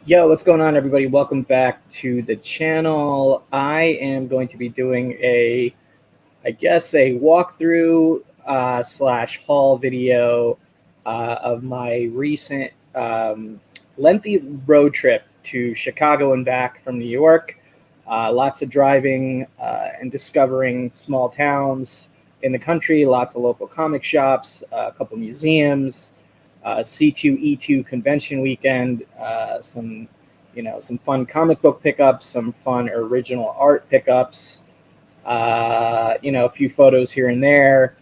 Yo, what's going on, everybody? Welcome back to the channel. I am going to be doing a walkthrough slash haul video of my recent lengthy road trip to Chicago and back from New York. Lots of driving and discovering small towns in the country, lots of local comic shops, a couple museums, C2E2 convention weekend, some fun comic book pickups, some fun original art pickups, a few photos here and there.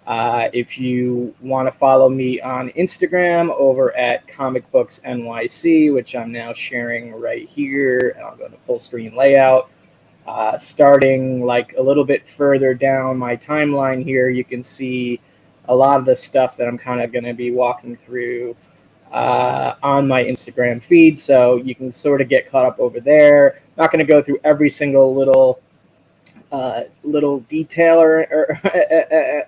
If you want to follow me on Instagram over at Comic Books NYC, which I'm now sharing right here, and I'll go to full screen layout. Starting like a little bit further down my timeline here, you can see a lot of the stuff that I'm kind of going to be walking through on my Instagram feed, so you can sort of get caught up over there. Not going to go through every single little detail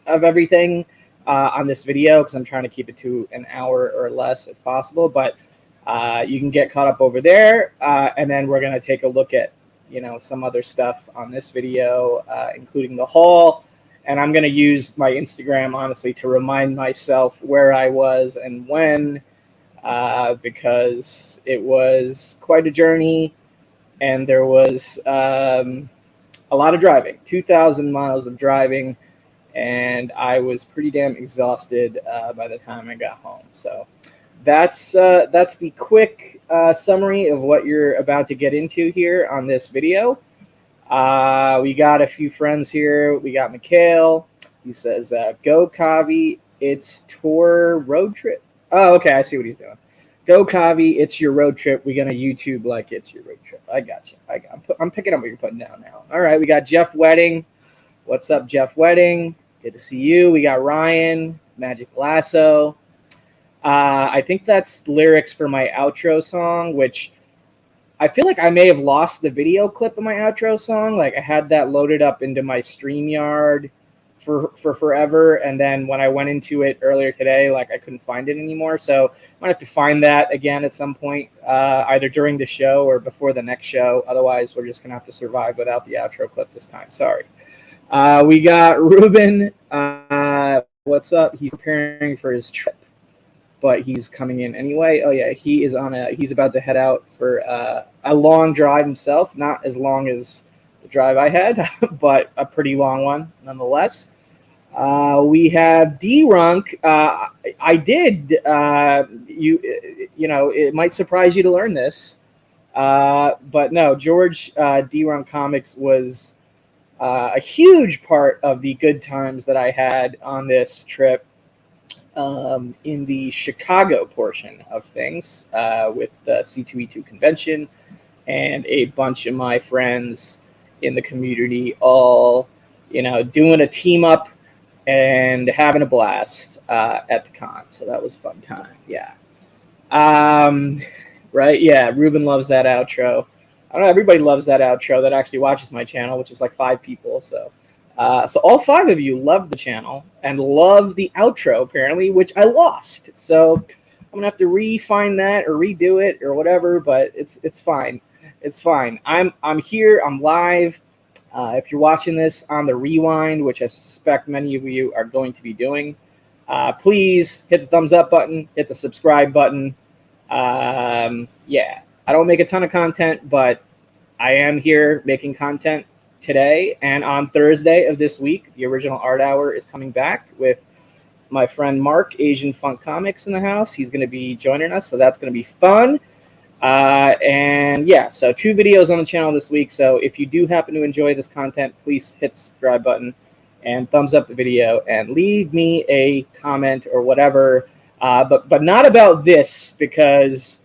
of everything on this video, because I'm trying to keep it to an hour or less if possible, but you can get caught up over there, and then we're going to take a look at some other stuff on this video, including the haul. And I'm going to use my Instagram, honestly, to remind myself where I was and when, because it was quite a journey, and there was a lot of driving, 2,000 miles of driving, and I was pretty damn exhausted by the time I got home. So that's the quick summary of what you're about to get into here on this video. We got a few friends here. We got Mikhail. He says, go Kavi, it's tour road trip. Oh, okay, I see what he's doing. Go Kavi, it's your road trip. We're going to YouTube like it's your road trip. I got you. I'm picking up what you're putting down now. All right, we got Jeff Wedding. What's up, Jeff Wedding? Good to see you. We got Ryan, Magic Lasso. I think that's lyrics for my outro song, which I feel like I may have lost the video clip of my outro song. Like, I had that loaded up into my StreamYard for forever, and then when I went into it earlier today, like, I couldn't find it anymore. So I might have to find that again at some point, either during the show or before the next show. Otherwise, we're just gonna have to survive without the outro clip this time. Sorry. We got Ruben. What's up? He's preparing for his trip, but he's coming in anyway. Oh yeah, he's about to head out for a long drive himself. Not as long as the drive I had, but a pretty long one nonetheless. We have D-Runk. I did, it might surprise you to learn this, but no, George D-Runk Comics was a huge part of the good times that I had on this trip. In the Chicago portion of things, with the C2E2 convention and a bunch of my friends in the community all, doing a team up and having a blast at the con. So that was a fun time. Yeah. Right. Yeah. Ruben loves that outro. I don't know. Everybody loves that outro that actually watches my channel, which is like 5 people. So all 5 of you love the channel and love the outro, apparently, which I lost. So I'm gonna have to re-find that or redo it or whatever. But it's fine. It's fine. I'm here. I'm live. If you're watching this on the rewind, which I suspect many of you are going to be doing, please hit the thumbs up button. Hit the subscribe button. Yeah, I don't make a ton of content, but I am here making content today, and on Thursday of this week, the original Art Hour is coming back with my friend Mark, Asian Funk Comics, in the house. He's going to be joining us, so that's going to be fun. And yeah, so 2 videos on the channel this week. So if you do happen to enjoy this content, please hit the subscribe button and thumbs up the video and leave me a comment or whatever, but not about this, because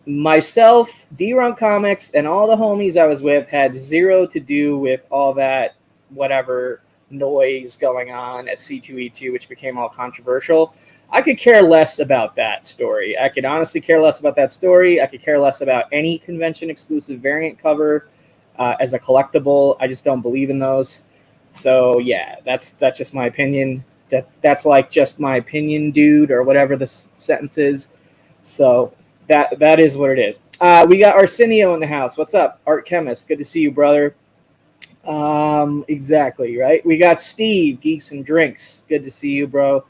myself, D-Runk Comics, and all the homies I was with had zero to do with all that whatever noise going on at C2E2, which became all controversial. I could care less about that story. I could honestly care less about that story. I could care less about any convention-exclusive variant cover as a collectible. I just don't believe in those. So yeah, that's just my opinion. That's like just my opinion, dude, or whatever the sentence is. So That is what it is. We got Arsenio in the house. What's up, Art Chemist? Good to see you, brother. Exactly, right? We got Steve, Geeks and Drinks. Good to see you, bro.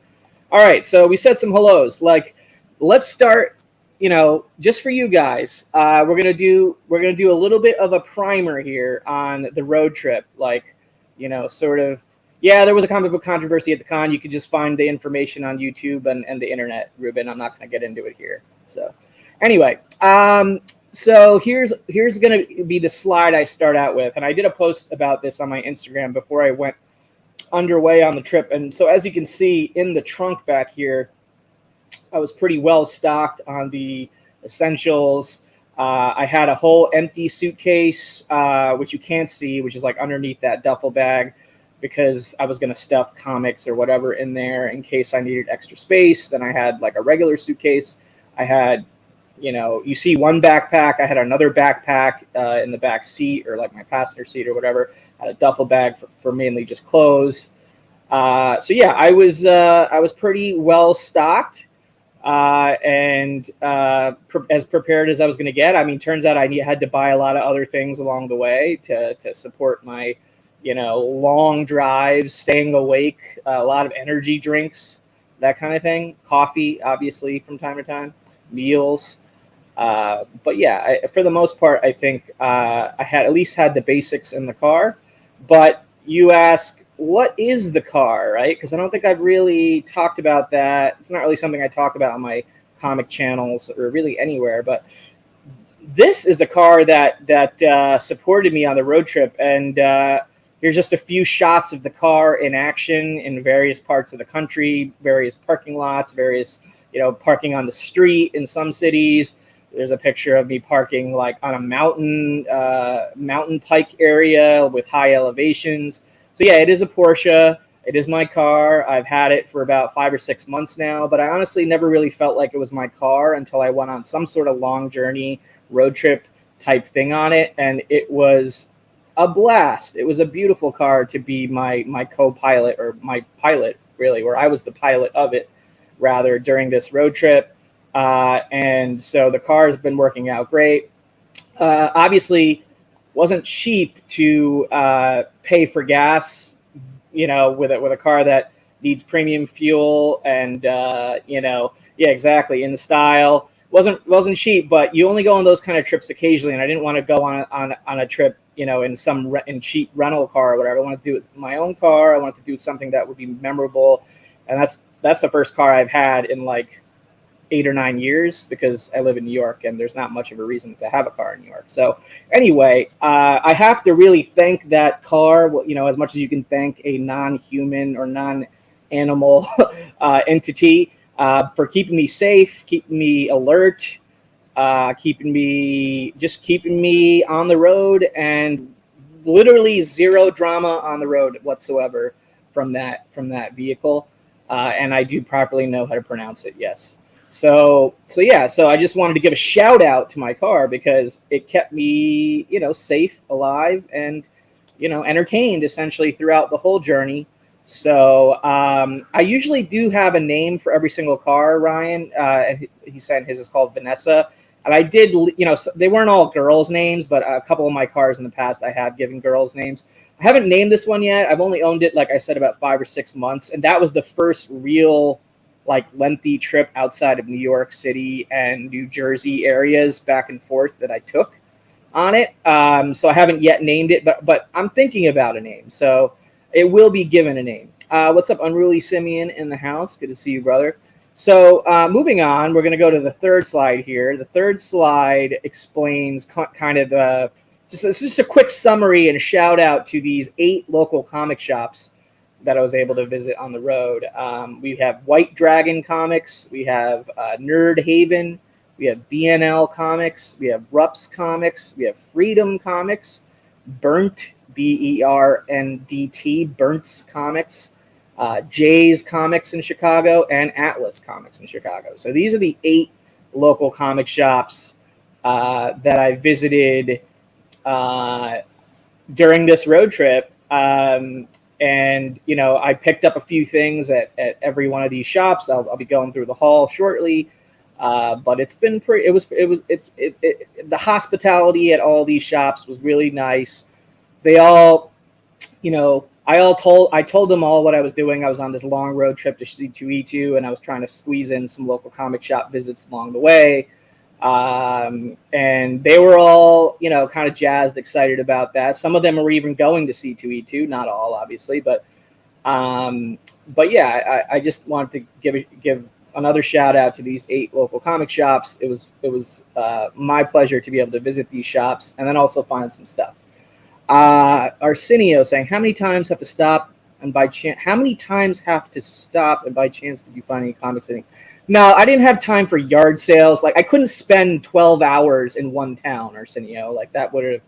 All right, so we said some hellos. Like, let's start. Just for you guys, we're gonna do a little bit of a primer here on the road trip. Like, sort of. Yeah, there was a comic book controversy at the con. You could just find the information on YouTube and the internet, Ruben. I'm not gonna get into it here. So, anyway, so here's gonna be the slide I start out with, and I did a post about this on my Instagram before I went underway on the trip. And so, as you can see in the trunk back here, I was pretty well stocked on the essentials. I had a whole empty suitcase, which you can't see, which is like underneath that duffel bag, because I was going to stuff comics or whatever in there in case I needed extra space. Then I had like a regular suitcase. I had, you see one backpack. I had another backpack in the back seat, or like my passenger seat or whatever. I had a duffel bag for mainly just clothes. So yeah, I was pretty well stocked. And as prepared as I was going to get. I mean, turns out I had to buy a lot of other things along the way to support my, long drives, staying awake, a lot of energy drinks, that kind of thing. Coffee, obviously, from time to time, meals. But yeah, for the most part, I think I had at least had the basics in the car. But you ask, what is the car, right? Because I don't think I've really talked about that. It's not really something I talk about on my comic channels or really anywhere. But this is the car that supported me on the road trip. And here's just a few shots of the car in action in various parts of the country, various parking lots, various, parking on the street in some cities. There's a picture of me parking like on a mountain pike area with high elevations. So yeah, it is a Porsche. It is my car. I've had it for about 5 or 6 months now, but I honestly never really felt like it was my car until I went on some sort of long journey, road trip type thing on it, and it was a blast. It was a beautiful car to be my co-pilot, or my pilot, really, where I was the pilot of it, rather, during this road trip. And so the car has been working out great. Obviously, wasn't cheap to pay for gas, with a car that needs premium fuel and yeah, exactly, in the style. Wasn't cheap, but you only go on those kind of trips occasionally, and I didn't want to go on a trip, in cheap rental car or whatever. I wanted to do it in my own car. I wanted to do something that would be memorable, and that's the first car I've had in like 8 or 9 years, because I live in New York and there's not much of a reason to have a car in New York. So anyway, I have to really thank that car, as much as you can thank a non-human or non-animal entity, for keeping me safe, keeping me alert, keeping me on the road, and literally zero drama on the road whatsoever from that vehicle. And I do properly know how to pronounce it. Yes. So I just wanted to give a shout out to my car, because it kept me, safe, alive, and, entertained essentially throughout the whole journey. So I usually do have a name for every single car, Ryan. And he said his is called Vanessa. And I did, they weren't all girls' names, but a couple of my cars in the past I have given girls' names. I haven't named this one yet. I've only owned it, like I said, about 5 or 6 months. And that was the first real lengthy trip outside of New York City and New Jersey areas back and forth that I took on it. So I haven't yet named it, but I'm thinking about a name. So it will be given a name. What's up, Unruly Simeon in the house? Good to see you, brother. So moving on, we're going to go to the third slide here. The third slide explains kind of just a quick summary and a shout out to these 8 local comic shops that I was able to visit on the road. We have White Dragon Comics, we have Nerd Haven, we have BNL Comics, we have RUPPS Comics, we have Freedom Comics, Burnt, BERNDT, Burnt's Comics, Jay's Comics in Chicago, and Atlas Comics in Chicago. So these are the 8 local comic shops that I visited during this road trip. And, I picked up a few things at every one of these shops. I'll be going through the haul shortly. But it's been pretty. The hospitality at all these shops was really nice. They all, I told them all what I was doing. I was on this long road trip to C2E2, and I was trying to squeeze in some local comic shop visits along the way. And they were all, kind of jazzed, excited about that. Some of them were even going to C2E2, not all, obviously, but yeah, I just wanted to give another shout out to these 8 local comic shops. It was my pleasure to be able to visit these shops and then also find some stuff. Arsenio saying, how many times have to stop and by chance? How many times have to stop and by chance did you find any comics? No, I didn't have time for yard sales. Like I couldn't spend 12 hours in one town, Arsenio. Like I would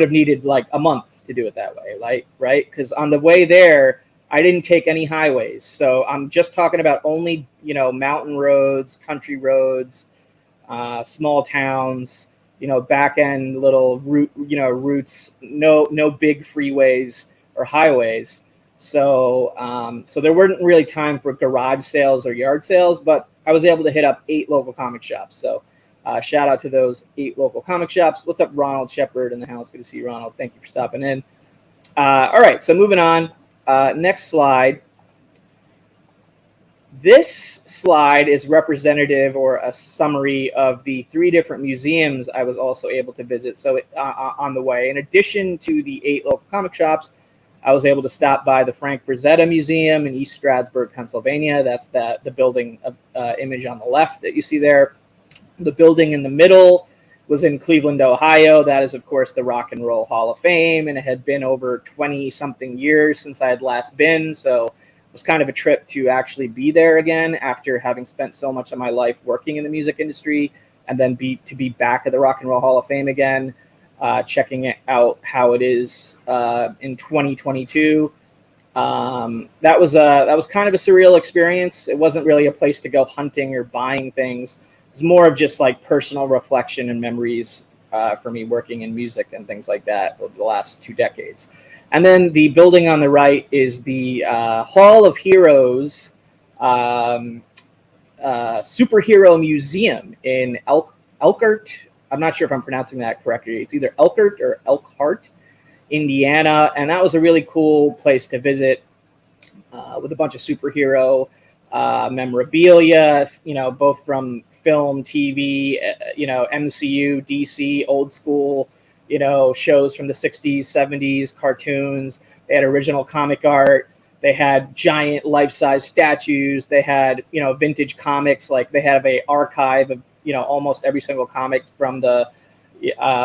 have needed like a month to do it that way. Like, right? Because on the way there, I didn't take any highways. So I'm just talking about only, mountain roads, country roads, small towns, back end little routes, no big freeways or highways. So, so there weren't really time for garage sales or yard sales, but I was able to hit up 8 local comic shops. So shout out to those 8 local comic shops. What's up, Ronald Shepard in the house? Good to see you, Ronald. Thank you for stopping in. All right, so moving on. Next slide. This slide is representative or a summary of the 3 different museums I was also able to visit. So on the way, in addition to the 8 local comic shops, I was able to stop by the Frank Frisetta Museum in East Stroudsburg, Pennsylvania. That's the building image on the left that you see there. The building in the middle was in Cleveland, Ohio. That is, of course, the Rock and Roll Hall of Fame, and it had been over 20-something years since I had last been. So it was kind of a trip to actually be there again after having spent so much of my life working in the music industry, and then to be back at the Rock and Roll Hall of Fame again. Checking it out how it is in 2022. That was kind of a surreal experience. It wasn't really a place to go hunting or buying things. It was more of just like personal reflection and memories for me working in music and things like that over the last 2 decades. And then the building on the right is the Hall of Heroes Superhero Museum in Elkhart. I'm not sure if I'm pronouncing that correctly. It's either Elkhart or Elkhart, Indiana. And that was a really cool place to visit with a bunch of superhero memorabilia, both from film, TV, MCU, DC, old school, shows from the 60s, 70s, cartoons. They had original comic art. They had giant life-size statues. They had, vintage comics. Like they have an archive of, almost every single comic from the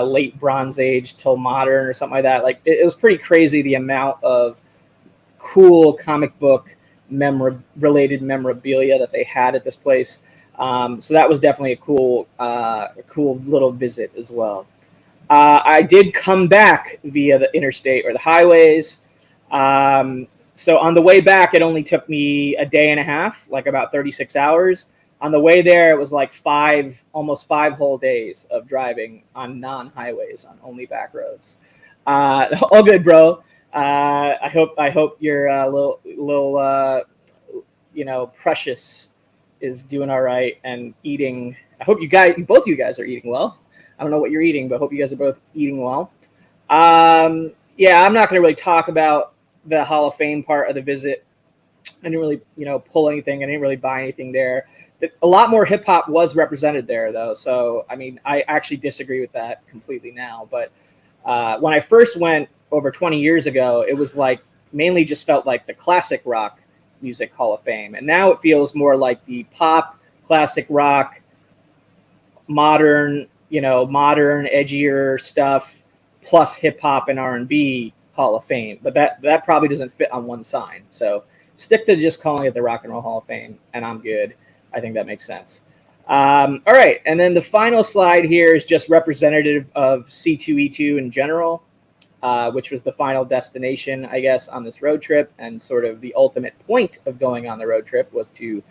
late Bronze Age till modern or something like that. Like it was pretty crazy the amount of cool comic book related memorabilia that they had at this place. So that was definitely a cool little visit as well. I did come back via the interstate or the highways. So on the way back, it only took me a day and a half, like about 36 hours. On the way there, it was like almost 5 whole days of driving on non-highways, on only back roads. All good, bro. I hope your little Precious is doing all right and eating. I hope both of you guys are eating well. I don't know what you're eating, but I hope you guys are both eating well. Yeah, I'm not going to really talk about the Hall of Fame part of the visit. I didn't really, pull anything. I didn't really buy anything there. A lot more hip hop was represented there, though. So, I mean, I actually disagree with that completely now. But when I first went over 20 years ago, it was like mainly just felt like the classic rock music Hall of Fame. And now it feels more like the pop, classic rock, modern, edgier stuff, plus hip hop and R&B Hall of Fame. But that probably doesn't fit on one sign. So stick to just calling it the Rock and Roll Hall of Fame, and I'm good. I think that makes sense. All right, and then the final slide here is just representative of C2E2 in general, which was the final destination, I guess, on this road trip, and sort of the ultimate point of going on the road trip was to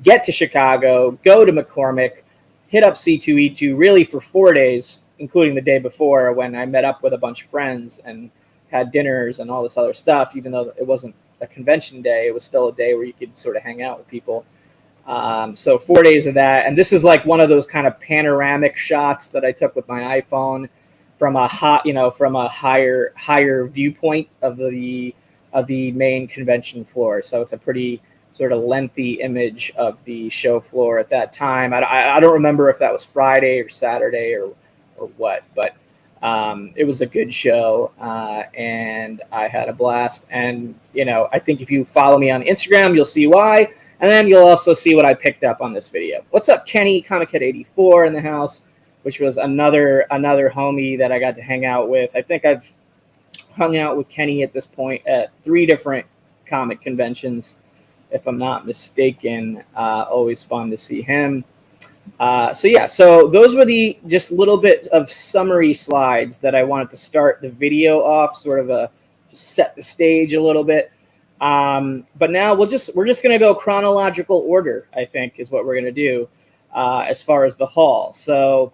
get to Chicago, go to McCormick, hit up C2E2 really for 4 days, including the day before when I met up with a bunch of friends and had dinners and all this other stuff. Even though it wasn't a convention day, it was still a day where you could sort of hang out with people. So 4 days of that, and this is like one of those kind of panoramic shots that I took with my iPhone from a higher viewpoint of the main convention floor. So it's a pretty sort of lengthy image of the show floor at that time. I don't remember if that was Friday or Saturday or what, but it was a good show, and I had a blast. And I think if you follow me on Instagram, you'll see why. And then you'll also see what I picked up on this video. What's up, Kenny? Comic Head 84 in the house, which was another homie that I got to hang out with. I think I've hung out with Kenny at this point at 3 different comic conventions, if I'm not mistaken. Always fun to see him. So those were the just little bit of summary slides that I wanted to start the video off, sort of just set the stage a little bit. But now we're just going to go chronological order, I think, is what we're going to do as far as the haul. So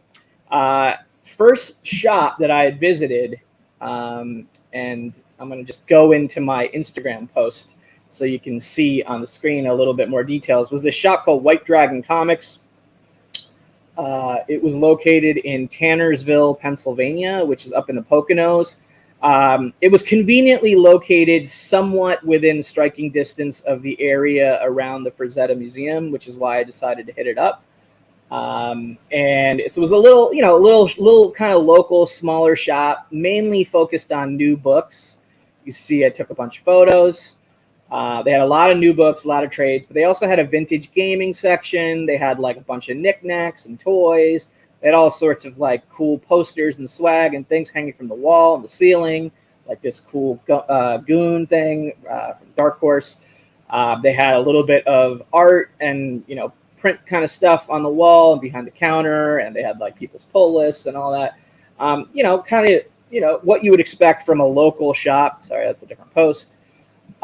first shop that I had visited, and I'm going to just go into my Instagram post so you can see on the screen a little bit more details, was this shop called White Dragon Comics. It was located in Tannersville, Pennsylvania, which is up in the Poconos. It was conveniently located somewhat within striking distance of the area around the Frisetta Museum, which is why I decided to hit it up. And it was a little kind of local, smaller shop, mainly focused on new books. You see, I took a bunch of photos. They had a lot of new books, a lot of trades, but they also had a vintage gaming section. They had like a bunch of knickknacks and toys. They had all sorts of like cool posters and swag and things hanging from the wall and the ceiling, like this cool goon thing from Dark Horse. They had a little bit of art and print kind of stuff on the wall and behind the counter, and they had like people's pull lists and all that. What you would expect from a local shop. Sorry, that's a different post.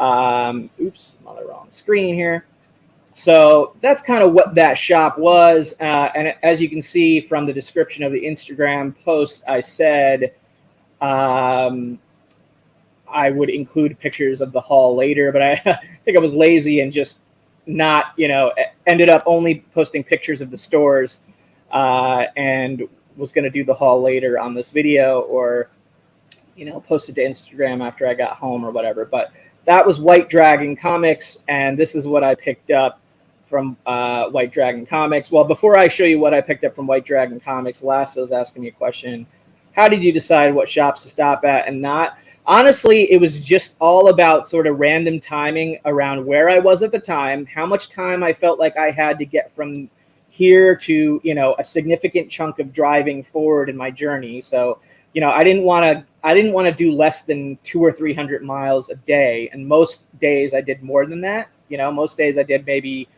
Oops, I'm on the wrong screen here. So that's kind of what that shop was. And as you can see from the description of the Instagram post, I said I would include pictures of the haul later, but I think I was lazy and just not, ended up only posting pictures of the stores and was going to do the haul later on this video, or, post it to Instagram after I got home or whatever. But that was White Dragon Comics, and this is what I picked up from White Dragon Comics. Well, before I show you what I picked up from White Dragon Comics, Lasso's asking me a question. How did you decide what shops to stop at and not? Honestly, it was just all about sort of random timing around where I was at the time, how much time I felt like I had to get from here to, a significant chunk of driving forward in my journey. So, I didn't want to do less than 200 or 300 miles a day. And most days I did more than that. Most days I did maybe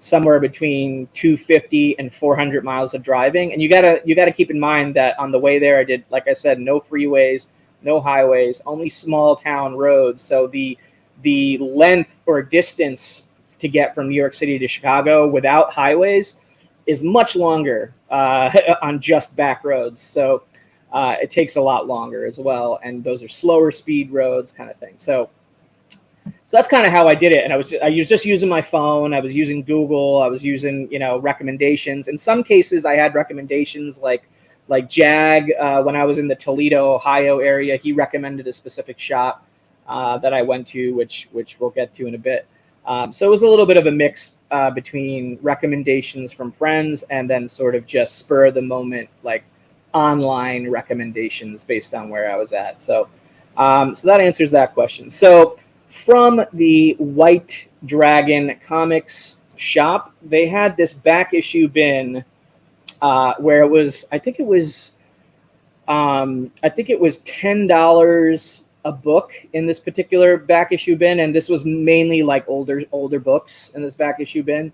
somewhere between 250 and 400 miles of driving. And you gotta keep in mind that on the way there, I did, like I said, no freeways, no highways, only small town roads. So the length or distance to get from New York City to Chicago without highways is much longer on just back roads. So it takes a lot longer as well. And those are slower speed roads kind of thing. So that's kind of how I did it. And I was just using my phone. I was using Google. I was using, recommendations. In some cases, I had recommendations like Jag, when I was in the Toledo, Ohio area. He recommended a specific shop that I went to, which we'll get to in a bit. So it was a little bit of a mix between recommendations from friends and then sort of just spur of the moment, like online recommendations based on where I was at. So that answers that question. So from the White Dragon Comics shop, they had this back issue bin where it was, I think it was $10 a book in this particular back issue bin, and this was mainly like older books in this back issue bin.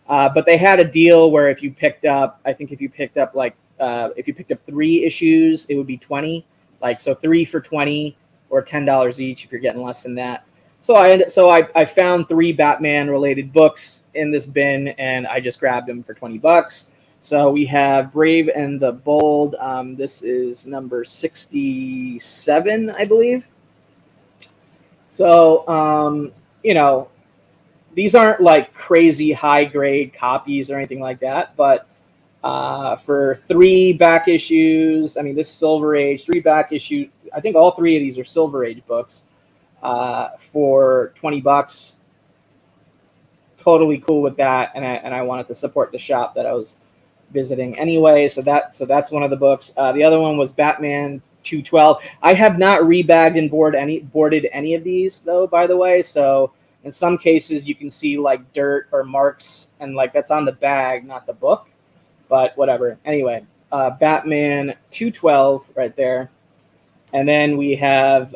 But they had a deal where if you picked up 3 issues, it would be 20. So 3 for 20 or $10 each if you're getting less than that. So I found 3 Batman related books in this bin, and I just grabbed them for $20. So we have Brave and the Bold. This is number 67, I believe. So, these aren't like crazy high grade copies or anything like that, but for 3 back issues, I mean, this is Silver Age, 3 back issues. I think all 3 of these are Silver Age books for $20. Totally cool with that, and I wanted to support the shop that I was visiting anyway. So that's one of the books. The other one was Batman 212. I have not rebagged and boarded any of these though, by the way. So in some cases you can see like dirt or marks, and like that's on the bag, not the book. But whatever. Anyway, Batman 212 right there. And then we have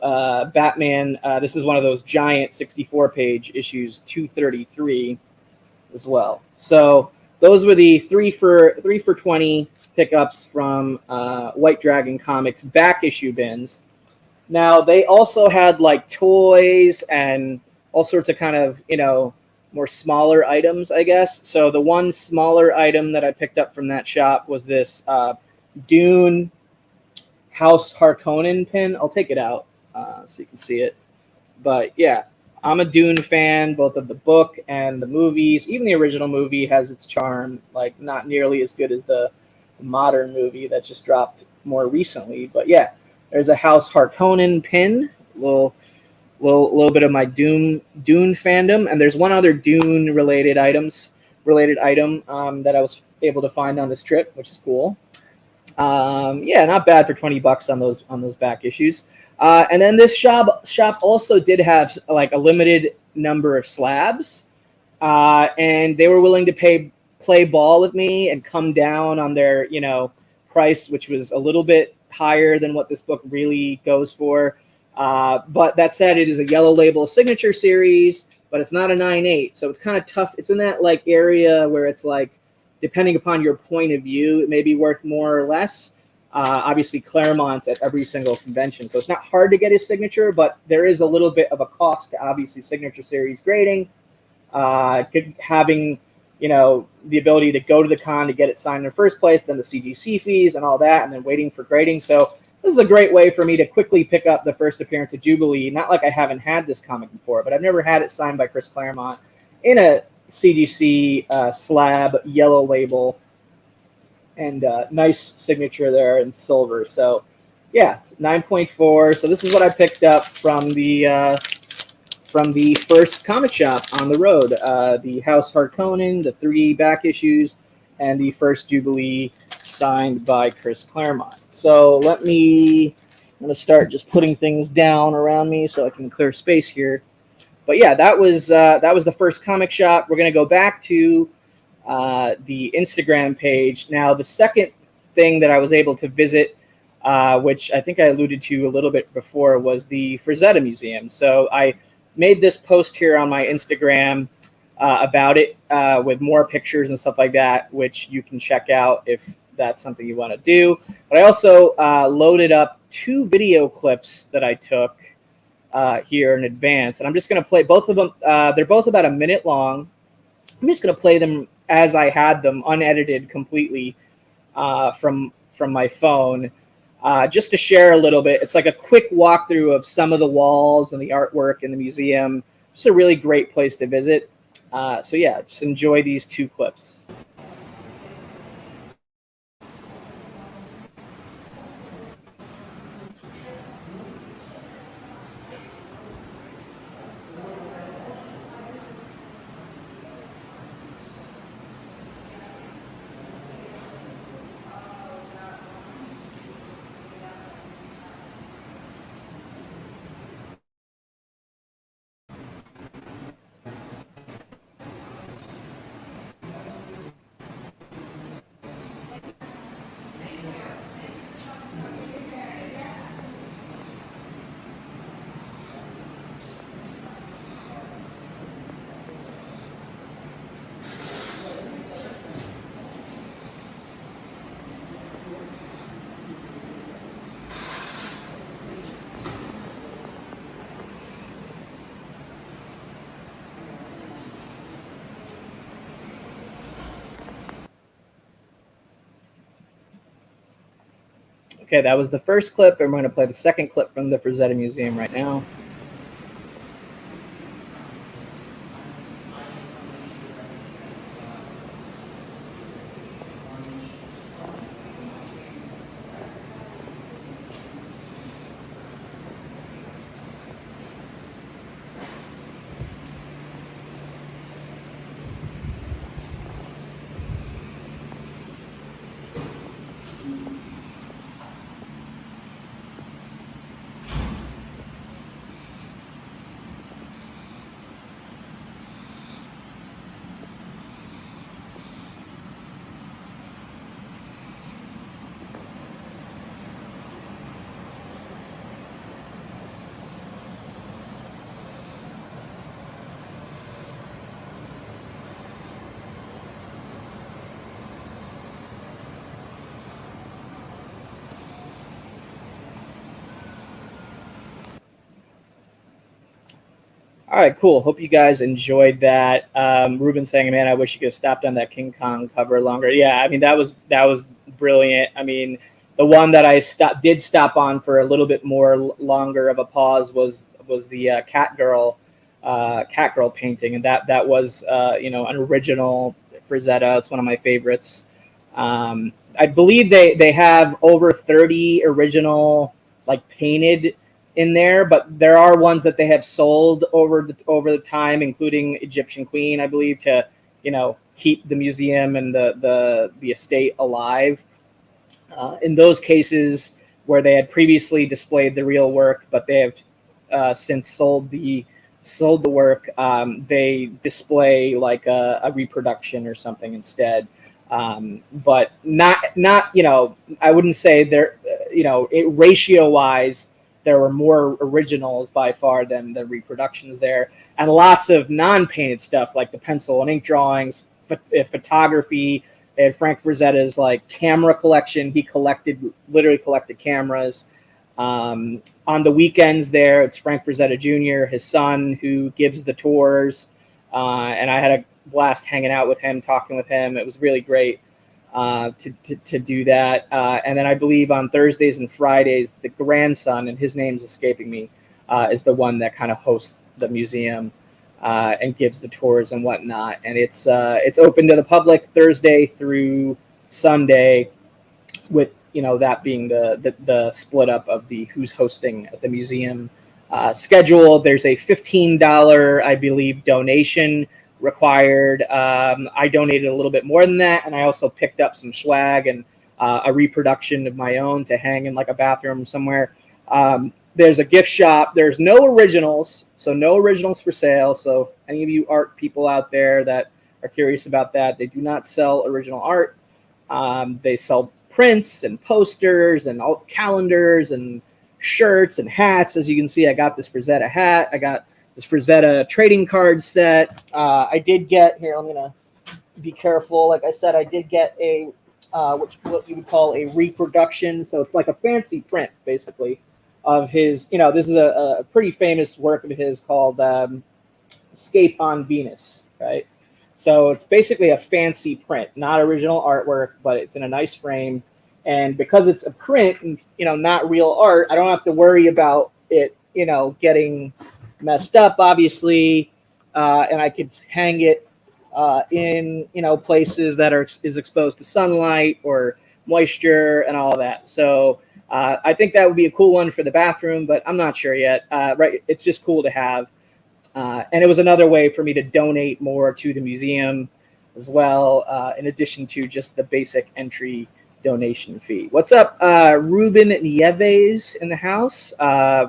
Batman. This is one of those giant 64-page issues, 233 as well. So those were the 3 for $20 pickups from White Dragon Comics back issue bins. Now they also had like toys and all sorts of kind of, you know, more smaller items, I guess. So the one smaller item that I picked up from that shop was this Dune House Harkonnen pin. I'll take it out so you can see it. But yeah, I'm a Dune fan, both of the book and the movies. Even the original movie has its charm, like not nearly as good as the modern movie that just dropped more recently. But yeah, there's a House Harkonnen pin, little bit of my Dune fandom, and there's one other Dune related item that I was able to find on this trip, which is cool. Yeah, not bad for $20 on those back issues. And then this shop also did have like a limited number of slabs, and they were willing to play ball with me and come down on their, you know, price, which was a little bit higher than what this book really goes for. But that said, it is a yellow label signature series, but it's not a 9/8, so it's kind of tough. It's in that like area where it's like, depending upon your point of view, it may be worth more or less. Obviously, Claremont's at every single convention, so it's not hard to get his signature, but there is a little bit of a cost to obviously signature series grading. Having, you know, the ability to go to the con to get it signed in the first place, then the CGC fees and all that, and then waiting for grading. So this is a great way for me to quickly pick up the first appearance of Jubilee. Not like I haven't had this comic before, but I've never had it signed by Chris Claremont in a CGC slab yellow label, and nice signature there in silver. So yeah, 9.4. So this is what I picked up from the first comic shop on the road. The House Harkonnen, the 3 back issues, and the first Jubilee signed by Chris Claremont. So I'm going to start just putting things down around me so I can clear space here. But yeah, that was the first comic shop. We're going to go back to the Instagram page. Now, the second thing that I was able to visit, which I think I alluded to a little bit before, was the Frisetta Museum. So I made this post here on my Instagram about it with more pictures and stuff like that, which you can check out if that's something you want to do. But I also loaded up 2 video clips that I took here in advance, and I'm just going to play both of them. They're both about a minute long. I'm just going to play them as I had them, unedited completely from my phone, just to share a little bit. It's like a quick walkthrough of some of the walls and the artwork in the museum. Just a really great place to visit. So yeah, just enjoy these 2 clips. Okay, that was the first clip, and we're going to play the second clip from the Frisetta Museum right now. All right, cool. Hope you guys enjoyed that. Ruben saying, "Man, I wish you could have stopped on that King Kong cover longer." Yeah, I mean that was brilliant. I mean, the one that I did stop on for a little bit more longer of a pause was the cat girl painting, and that was an original Frisetta. It's one of my favorites. I believe they have over 30 original like painted in there, but there are ones that they have sold over the time, including Egyptian Queen, I believe, to keep the museum and the estate alive. In those cases where they had previously displayed the real work, but they have since sold the work, they display like a reproduction or something instead. But not I wouldn't say there ratio wise there were more originals by far than the reproductions there, and lots of non-painted stuff like the pencil and ink drawings, photography. They had Frank Frisetta's like camera collection. He literally collected cameras. On the weekends there, it's Frank Frisetta Jr., his son, who gives the tours. And I had a blast hanging out with him, talking with him. It was really great to do that. And then I believe on Thursdays and Fridays, the grandson, and his name's escaping me, is the one that kind of hosts the museum and gives the tours and whatnot. And it's open to the public Thursday through Sunday, with that being the split up of the who's hosting at the museum schedule. There's a $15, I believe, donation required. I donated a little bit more than that, and I also picked up some swag and a reproduction of my own to hang in like a bathroom somewhere. There's a gift shop. There's no originals, so no originals for sale. So any of you art people out there that are curious about that, they do not sell original art. They sell prints and posters and all calendars and shirts and hats. As you can see, I got this Frisetta hat. I got this Frisetta trading card set. I did get here. I'm gonna be careful. Like I said, I did get a what you would call a reproduction. So it's like a fancy print, basically, of his. This is a pretty famous work of his called "Escape on Venus," right? So it's basically a fancy print, not original artwork, but it's in a nice frame. And because it's a print and not real art, I don't have to worry about it getting messed up, obviously, and I could hang it in places that is exposed to sunlight or moisture and all that. So I think that would be a cool one for the bathroom, but I'm not sure yet. Right, it's just cool to have. And it was another way for me to donate more to the museum as well, in addition to just the basic entry donation fee. What's up, Ruben Nieves in the house?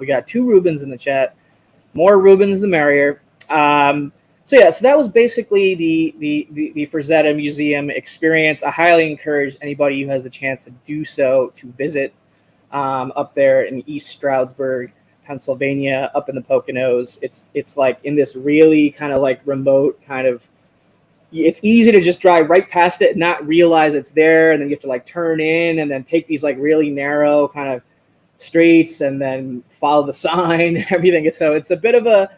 We got 2 Rubens in the chat. More Rubens, the merrier. So that was basically the Frisetta Museum experience. I highly encourage anybody who has the chance to do so to visit up there in East Stroudsburg, Pennsylvania, up in the Poconos. It's like in this really kind of like remote kind of. It's easy to just drive right past it and not realize it's there, and then you have to like turn in and then take these like really narrow kind of streets and then follow the sign and everything. So it's a bit of a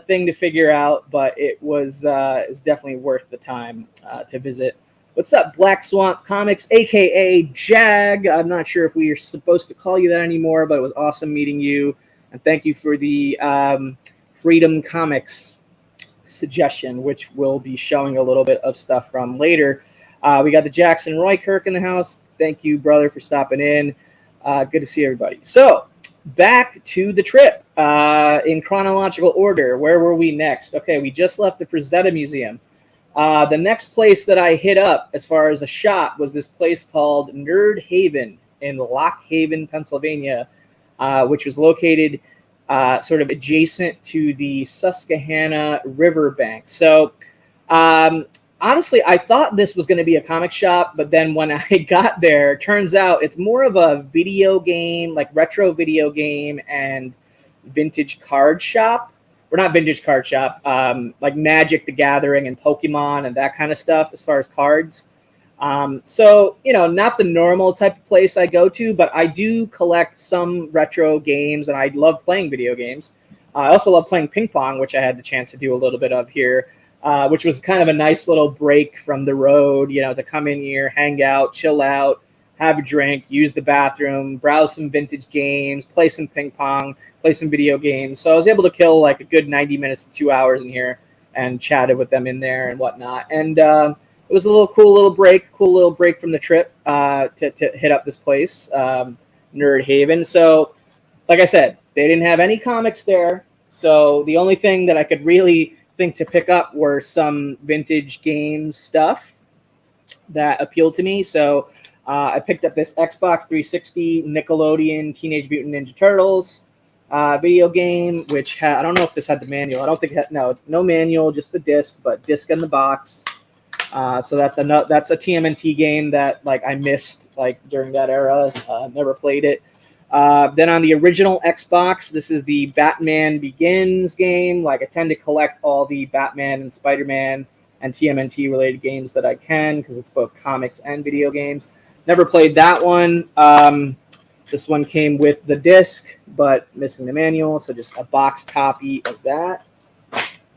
thing to figure out, but it was definitely worth the time to visit. What's up, Black Swamp Comics, aka Jag? I'm not sure if we are supposed to call you that anymore, but it was awesome meeting you, and thank you for the Freedom Comics suggestion, which we'll be showing a little bit of stuff from later. We got the Jackson Roykirk in the house. Thank you, brother, for stopping in. Good to see everybody. So back to the trip in chronological order. Where were we next? Okay, we just left the Frisetta Museum. The next place that I hit up as far as a shop was this place called Nerd Haven in Lock Haven, Pennsylvania, which was located sort of adjacent to the Susquehanna riverbank. So honestly, I thought this was going to be a comic shop, but then when I got there, it turns out it's more of a video game, like retro video game and vintage card shop. Or not vintage card shop, like Magic the Gathering and Pokemon and that kind of stuff as far as cards. So, not the normal type of place I go to, but I do collect some retro games and I love playing video games. I also love playing ping pong, which I had the chance to do a little bit of here, which was kind of a nice little break from the road, you know, to come in here, hang out, chill out, have a drink, use the bathroom, browse some vintage games, play some ping pong, play some video games. So I was able to kill like a good 90 minutes to 2 hours in here and chatted with them in there and whatnot. And it was a cool little break from the trip to hit up this place, Nerd Haven. So like I said, they didn't have any comics there. So the only thing that I could really think to pick up were some vintage game stuff that appealed to me. So I picked up this Xbox 360 Nickelodeon Teenage Mutant Ninja Turtles video game, which I don't know if this had the manual. I don't think it had, no manual, just the disc, but disc in the box. So that's a TMNT game that like I missed like during that era. Never played it. Then on the original Xbox, this is the Batman Begins game. Like I tend to collect all the Batman and Spider-Man and TMNT related games that I can because it's both comics and video games. Never played that one. This one came with the disc, but missing the manual, so just a box copy of that.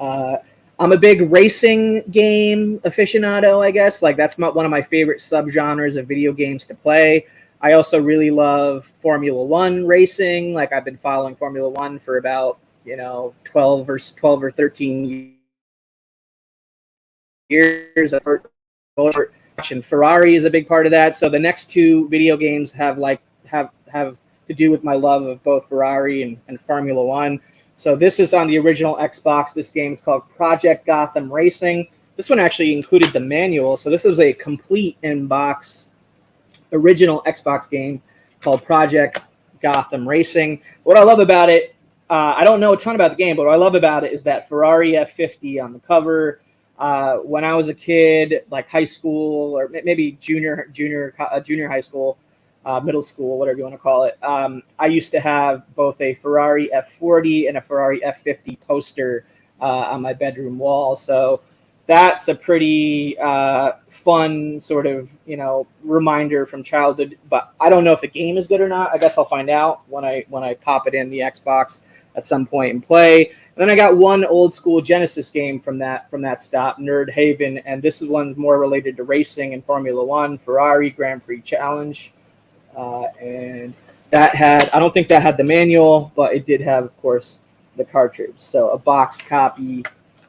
I'm a big racing game aficionado, I guess. Like that's one of my favorite subgenres of video games to play. I also really love Formula One racing. Like I've been following Formula One for about 12 or 13 years. And Ferrari is a big part of that. So the next two video games have to do with my love of both Ferrari and Formula One. So this is on the original Xbox. This game is called Project Gotham Racing. This one actually included the manual. So this was a complete in-box original Xbox game called Project Gotham Racing. What I love about it, I don't know a ton about the game, but what I love about it is that Ferrari F50 on the cover. When I was a kid, like high school or maybe junior high school, middle school, whatever you want to call it, I used to have both a Ferrari F40 and a Ferrari F50 poster on my bedroom wall. So that's a pretty fun sort of reminder from childhood. But I don't know if the game is good or not. I guess I'll find out when I pop it in the Xbox at some point and play. And then I got one old school Genesis game from that stop, Nerd Haven, and this is one more related to racing and Formula One, Ferrari Grand Prix Challenge. And that I don't think that had the manual, but it did have, of course, the cartridge. So a box copy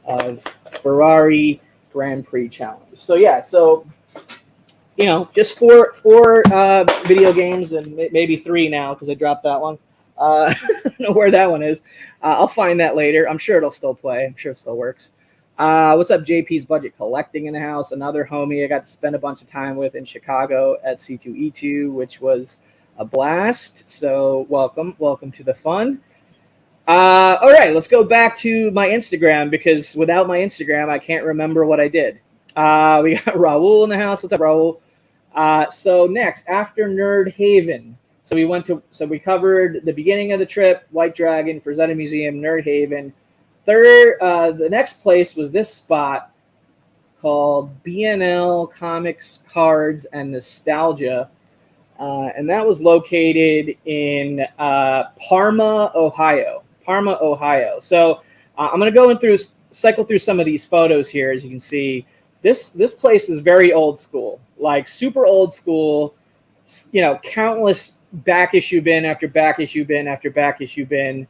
of Ferrari Grand Prix Challenge. So yeah, just four video games and maybe three now because I dropped that one. I don't know where that one is. I'll find that later. I'm sure it'll still play. I'm sure it still works. What's up, JP's Budget Collecting in the house? Another homie I got to spend a bunch of time with in Chicago at C2E2, which was a blast. So welcome to the fun. All right, let's go back to my Instagram because without my Instagram, I can't remember what I did. We got Raul in the house. What's up, Raul? So next, after Nerd Haven. So we covered the beginning of the trip, White Dragon, Frisetta Museum, Nerd Haven. The next place was this spot called BNL Comics, Cards, and Nostalgia. And that was located in Parma, Ohio. So I'm going to go cycle through some of these photos here. As you can see, this place is very old school, like super old school, countless back issue bin after back issue bin after back issue bin.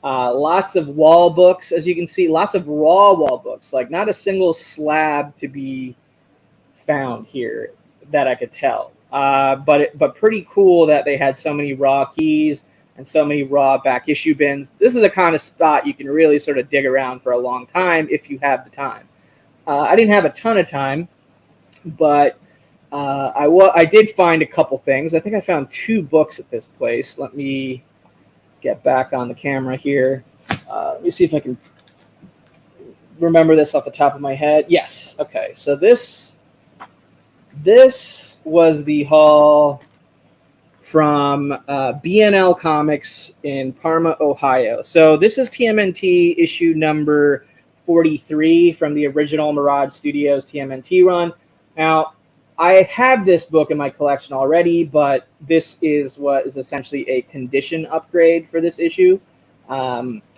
Lots of wall books, as you can see, lots of raw wall books, like not a single slab to be found here that I could tell. But pretty cool that they had so many raw keys and so many raw back issue bins. This is the kind of spot you can really sort of dig around for a long time if you have the time. I didn't have a ton of time, but I did find a couple things. I think I found 2 books at this place. Let me get back on the camera here. Let me see if I can remember this off the top of my head. Yes. Okay. So this was the haul from BNL Comics in Parma, Ohio. So this is TMNT issue number 43 from the original Mirage Studios TMNT run. Now, I have this book in my collection already, but this is what is essentially a condition upgrade for this issue.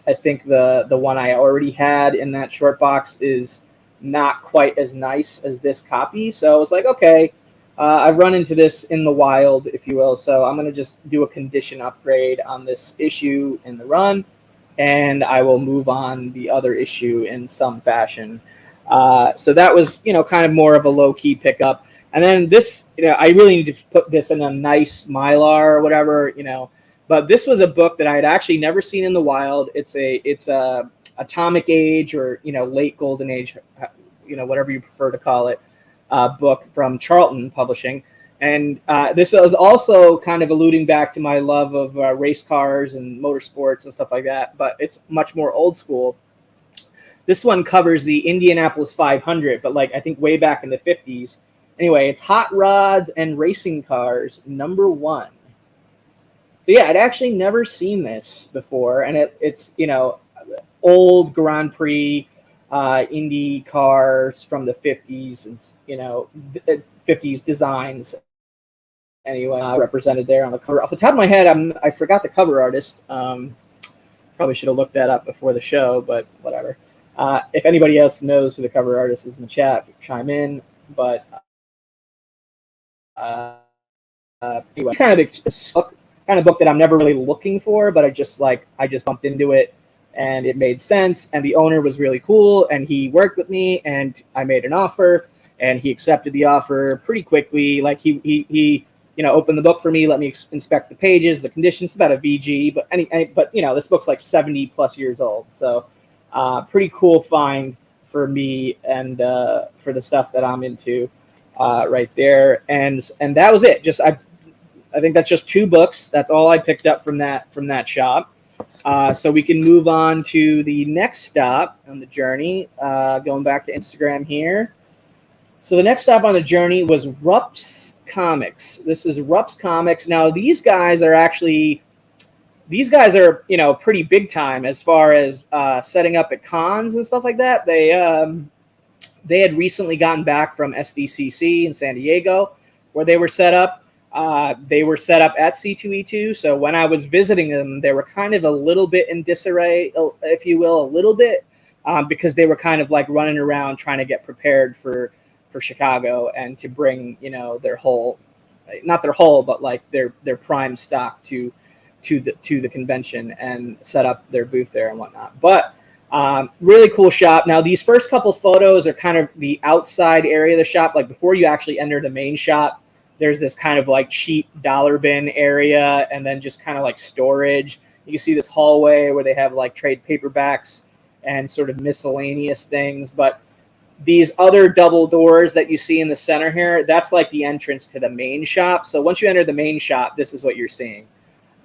I think the one I already had in that short box is not quite as nice as this copy. So I was like, okay, I've run into this in the wild, if you will. So I'm going to just do a condition upgrade on this issue in the run, and I will move on the other issue in some fashion. So that was, kind of more of a low key pickup. And then this, I really need to put this in a nice Mylar or whatever, But this was a book that I had actually never seen in the wild. It's a atomic age or late golden age, whatever you prefer to call it, book from Charlton Publishing. And this was also kind of alluding back to my love of race cars and motorsports and stuff like that, but it's much more old school. This one covers the Indianapolis 500, but I think way back in the 50s. Anyway, it's Hot Rods and Racing Cars #1. So yeah, I'd actually never seen this before, and it's old Grand Prix Indy cars from the 50s and 50s designs. Anyway, represented there on the cover. Off the top of my head, I forgot the cover artist. Probably should have looked that up before the show, but whatever. If anybody else knows who the cover artist is in the chat, chime in. But anyway, kind of book that I'm never really looking for, but I just bumped into it and it made sense. And the owner was really cool, and he worked with me, and I made an offer, and he accepted the offer pretty quickly. He opened the book for me, let me inspect the pages, the conditions. It's about a VG, but this book's 70 plus years old, so pretty cool find for me and for the stuff that I'm into right there. And that was it. I think that's just 2 books. That's all I picked up from that shop. So we can move on to the next stop on the journey. Going back to Instagram here. So the next stop on the journey was RUPPS Comics. This is RUPPS Comics. Now these guys are pretty big time as far as setting up at cons and stuff like that. They had recently gotten back from SDCC in San Diego, where they were set up. They were set up at C2E2. So when I was visiting them, they were kind of a little bit in disarray, if you will, a little bit, because they were kind of running around trying to get prepared for Chicago and to bring, their whole, not their whole, but their prime stock to the convention and set up their booth there and whatnot. But really cool shop. Now these first couple photos are kind of the outside area of the shop. Before you actually enter the main shop, there's this kind of cheap dollar bin area, and then just kind of storage. You can see this hallway where they have trade paperbacks and sort of miscellaneous things. But these other double doors that you see in the center here, that's the entrance to the main shop. So once you enter the main shop, this is what you're seeing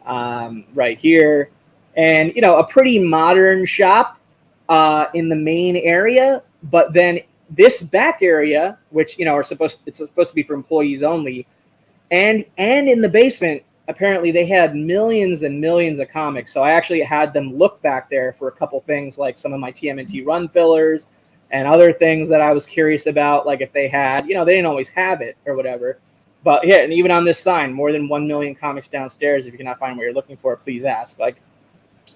right here. And, a pretty modern shop in the main area, but then this back area, which it's supposed to be for employees only, and in the basement, apparently they had millions and millions of comics. So I actually had them look back there for a couple things, like some of my TMNT run fillers and other things that I was curious about, if they had, they didn't always have it or whatever. But yeah, and even on this sign, more than 1 million comics downstairs. If you cannot find what you're looking for, please ask. It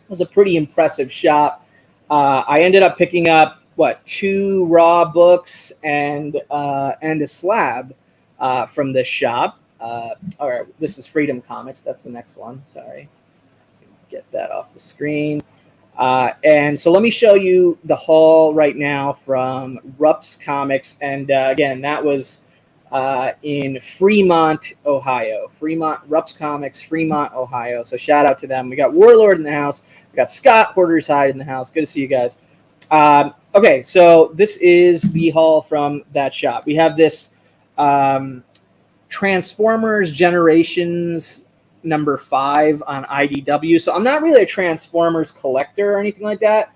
was a pretty impressive shop. I ended up picking up 2 raw books and a slab from this shop. All right, this is Freedom Comics. That's the next one. Sorry, get that off the screen. And so let me show you the haul right now from RUPPS Comics. And again, that was in Fremont, Ohio. RUPPS Comics, Fremont, Ohio. So shout out to them. We got Warlord in the house. We got Scott Porter's Hide in the house. Good to see you guys. Okay, so this is the haul from that shop. We have this Transformers Generations #5 on IDW. So I'm not really a Transformers collector or anything like that.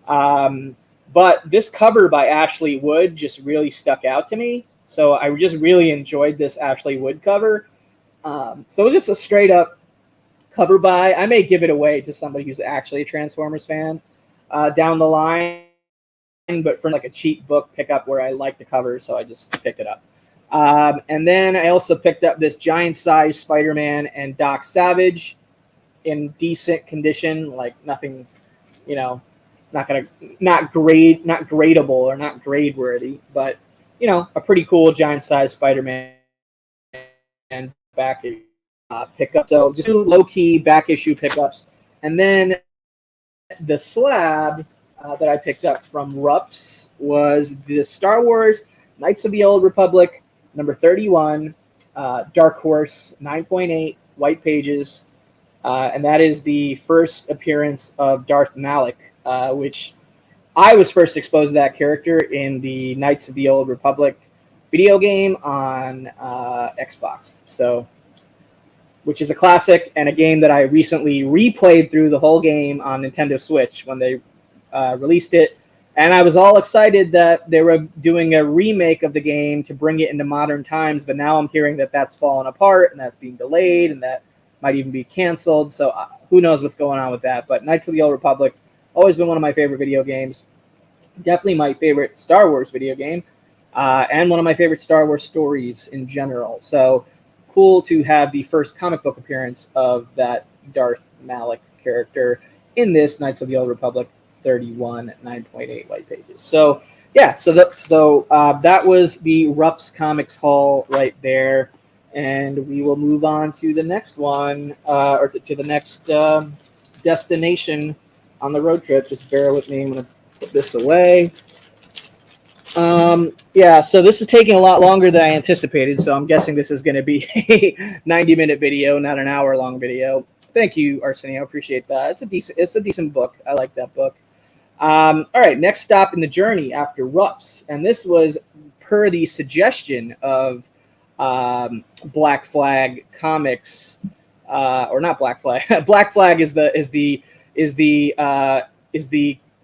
But this cover by Ashley Wood just really stuck out to me. So I just really enjoyed this Ashley Wood cover. So it was just a straight up cover buy. I may give it away to somebody who's actually a Transformers fan down the line. But for a cheap book pickup where I like the cover, so I just picked it up. And then I also picked up this giant size Spider-Man and Doc Savage in decent condition, nothing you know, it's not gradable or not grade worthy, but you know, a pretty cool giant size Spider-Man back pickup. So just two low key back issue pickups, and then the slab that I picked up from RUPPS was the Star Wars Knights of the Old Republic number 31, Dark Horse 9.8 white pages, and that is the first appearance of Darth Malak, which I was first exposed to that character in the Knights of the Old Republic video game on Xbox. So, which is a classic and a game that I recently replayed through the whole game on Nintendo Switch when they released it. And I was all excited that they were doing a remake of the game to bring it into modern times. But now I'm hearing that that's fallen apart and that's being delayed and that might even be canceled. So who knows what's going on with that. But Knights of the Old Republic's always been one of my favorite video games. Definitely my favorite Star Wars video game. And one of my favorite Star Wars stories in general. So cool to have the first comic book appearance of that Darth Malak character in this Knights of the Old Republic 31 9.8 white pages. So yeah, so that was the RUPPS Comics haul right there, and we will move on to the next one, or to the next destination on the road trip. Just bear with me. I'm going to put this away. Yeah, so this is taking a lot longer than I anticipated, so I'm guessing this is going to be a 90-minute video, not an hour-long video. Thank you, Arsenio. I appreciate that. It's a decent book. I like that book. All right, next stop in the journey after RUPPS, and this was per the suggestion of Black Flag Comics, or not Black Flag. Black Flag is the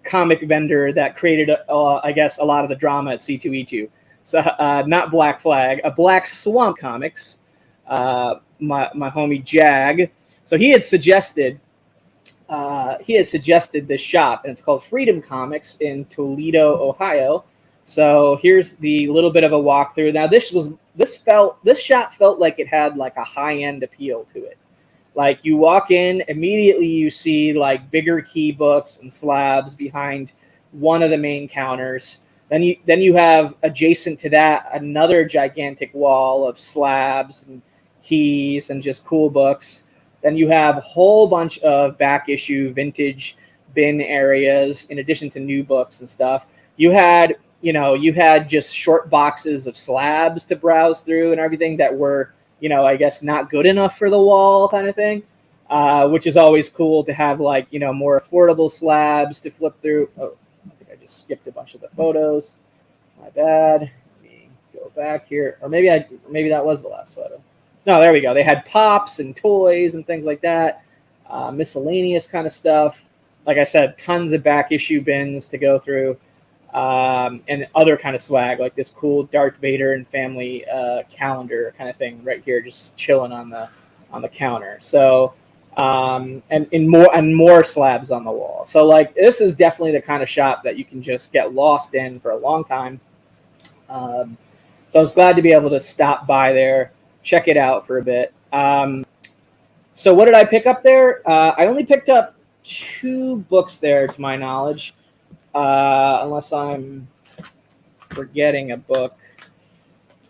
comic vendor that created, I guess, a lot of the drama at C2E2. So not Black Flag, Black Swamp Comics. My homie Jag. So he had suggested this shop, and it's called Freedom Comics in Toledo, Ohio. So here's the little bit of a walkthrough. Now this shop felt like it had like a high-end appeal to it. Like you walk in, immediately you see like bigger key books and slabs behind one of the main counters. Then you have adjacent to that another gigantic wall of slabs and keys and just cool books. Then you have a whole bunch of back issue vintage bin areas in addition to new books and stuff. You had just short boxes of slabs to browse through and everything that were, I guess not good enough for the wall kind of thing, which is always cool to have like, more affordable slabs to flip through. Oh, I think I just skipped a bunch of the photos. My bad. Let me go back here. Or maybe that was the last photo. No, there we go. They had pops and toys and things like that, miscellaneous kind of stuff. Like I said, tons of back issue bins to go through, and other kind of swag, like this cool Darth Vader and family calendar kind of thing right here, just chilling on the counter. So, and more slabs on the wall. So, like, this is definitely the kind of shop that you can just get lost in for a long time. So I was glad to be able to stop by there, check it out for a bit. So what did I pick up there? I only picked up 2 books there, to my knowledge, unless I'm forgetting a book.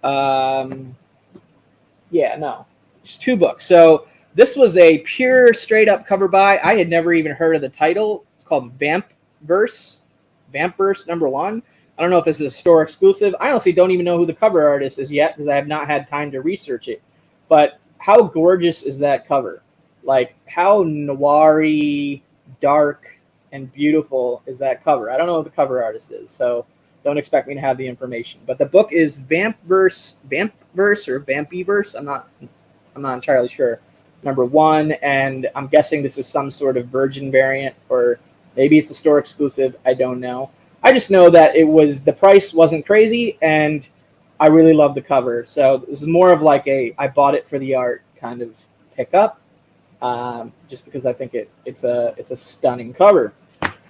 Yeah, no, just 2 books. So this was a pure, straight-up cover buy. I had never even heard of the title. It's called Vampverse #1. I don't know if this is a store exclusive. I honestly don't even know who the cover artist is yet because I have not had time to research it. But how gorgeous is that cover? Like, how noir-y, dark, and beautiful is that cover? I don't know who the cover artist is, so don't expect me to have the information. But the book is Vampverse or Vampyverse. I'm not entirely sure. #1, and I'm guessing this is some sort of Virgin variant, or maybe it's a store exclusive. I don't know. I just know that the price wasn't crazy, and I really love the cover. So this is more of like I bought it for the art kind of pickup, just because I think it's a stunning cover.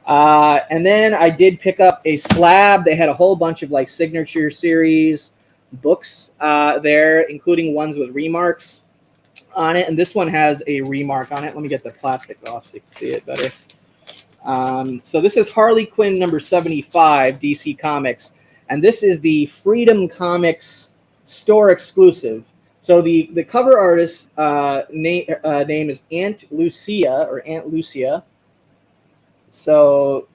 And then I did pick up a slab. They had a whole bunch of like signature series books there, including ones with remarks on it. And this one has a remark on it. Let me get the plastic off so you can see it better. So this is Harley Quinn number 75, DC Comics, and this is the Freedom Comics store exclusive. So the cover artist name is Aunt Lucia. So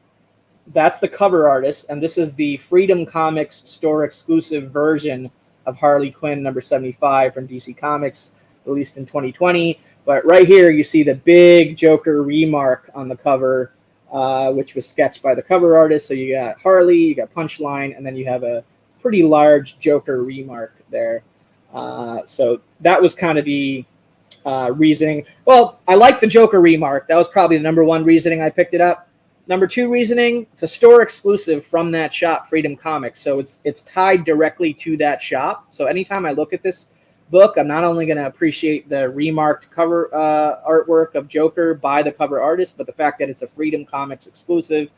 that's the cover artist, and this is the Freedom Comics store exclusive version of Harley Quinn number 75 from DC Comics, released in 2020. But right here you see the big Joker remark on the cover, which was sketched by the cover artist. So you got Harley, you got Punchline, and then you have a pretty large Joker remark there. So that was kind of the reasoning. Well, I like the Joker remark. That was probably the number one reasoning I picked it up. Number two reasoning, it's a store exclusive from that shop, Freedom Comics. So it's tied directly to that shop. So anytime I look at this book, I'm not only going to appreciate the remarked cover artwork of Joker by the cover artist, but the fact that it's a Freedom Comics exclusive.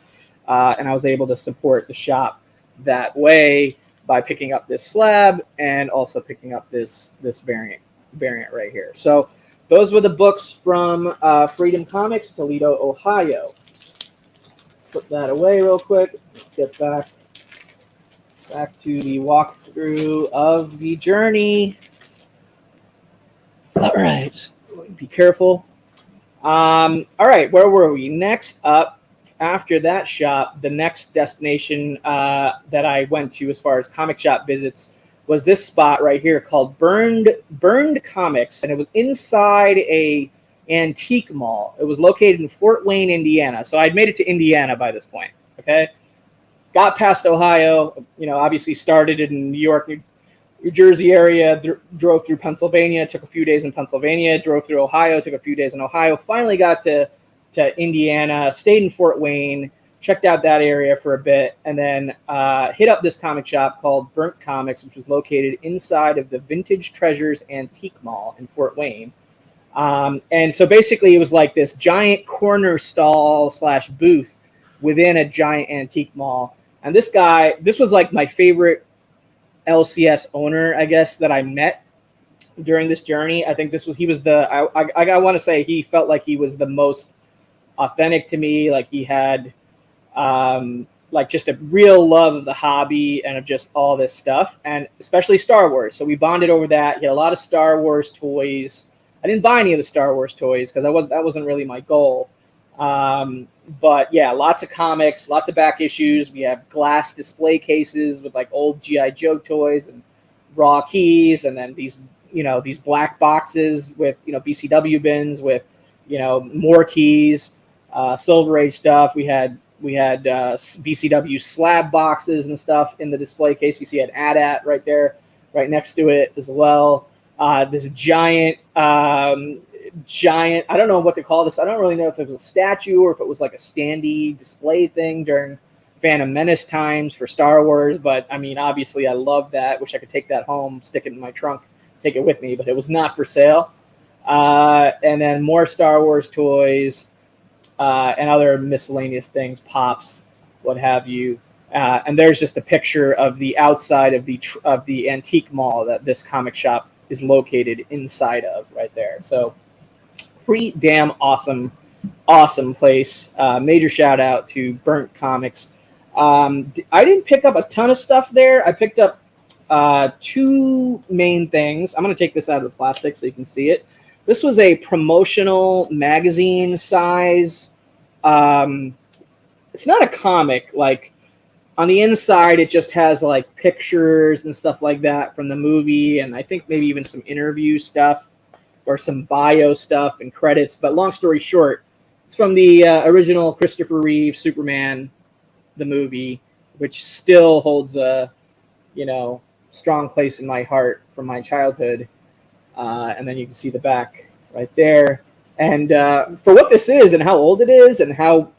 And I was able to support the shop that way by picking up this slab and also picking up this variant right here. So those were the books from Freedom Comics, Toledo, Ohio. Put that away real quick. Get back to the walkthrough of the journey. All right, be careful. All right, where were we? Next up, after that shop, the next destination that I went to as far as comic shop visits was this spot right here called Burned Comics, and it was inside a antique mall. It was located in Fort Wayne, Indiana. So I'd made it to Indiana by this point. Okay, got past Ohio. Obviously started in New York, New Jersey area. Drove through Pennsylvania. Took a few days in Pennsylvania. Drove through Ohio. Took a few days in Ohio. Finally got to Indiana. Stayed in Fort Wayne. Checked out that area for a bit, and then hit up this comic shop called Burnt Comics, which was located inside of the Vintage Treasures Antique Mall in Fort Wayne. And so basically it was like this giant corner stall / booth within a giant antique mall. And this was like my favorite LCS owner, I guess, that I met during this journey. I think he want to say he felt like he was the most authentic to me. Like he had like just a real love of the hobby and of just all this stuff, and especially Star Wars. So we bonded over that. He had a lot of Star Wars toys. I didn't buy any of the Star Wars toys because that wasn't really my goal. But yeah, lots of comics, lots of back issues. We have glass display cases with like old G.I. Joe toys and raw keys, and then these black boxes with BCW bins with more keys, Silver Age stuff. We had BCW slab boxes and stuff in the display case. You see an AT-AT right there, right next to it as well. This giant, I don't know what to call this. I don't really know if it was a statue or if it was like a standee display thing during Phantom Menace times for Star Wars. But I mean, obviously I love that. Wish I could take that home, stick it in my trunk, take it with me, but it was not for sale. And then more Star Wars toys, and other miscellaneous things, pops, what have you. And there's just a picture of the outside of the antique mall that this comic shop is located inside of right there. So pretty damn awesome place. Major shout out to Burnt Comics. I didn't pick up a ton of stuff there. I picked up two main things. I'm going to take this out of the plastic so you can see it. This was a promotional magazine size. It's not a comic. Like on the inside, it just has like pictures and stuff like that from the movie, and I think maybe even some interview stuff or some bio stuff and credits. But long story short, it's from the original Christopher Reeve Superman, the movie, which still holds a strong place in my heart from my childhood. And then you can see the back right there. And for what this is and how old it is and how,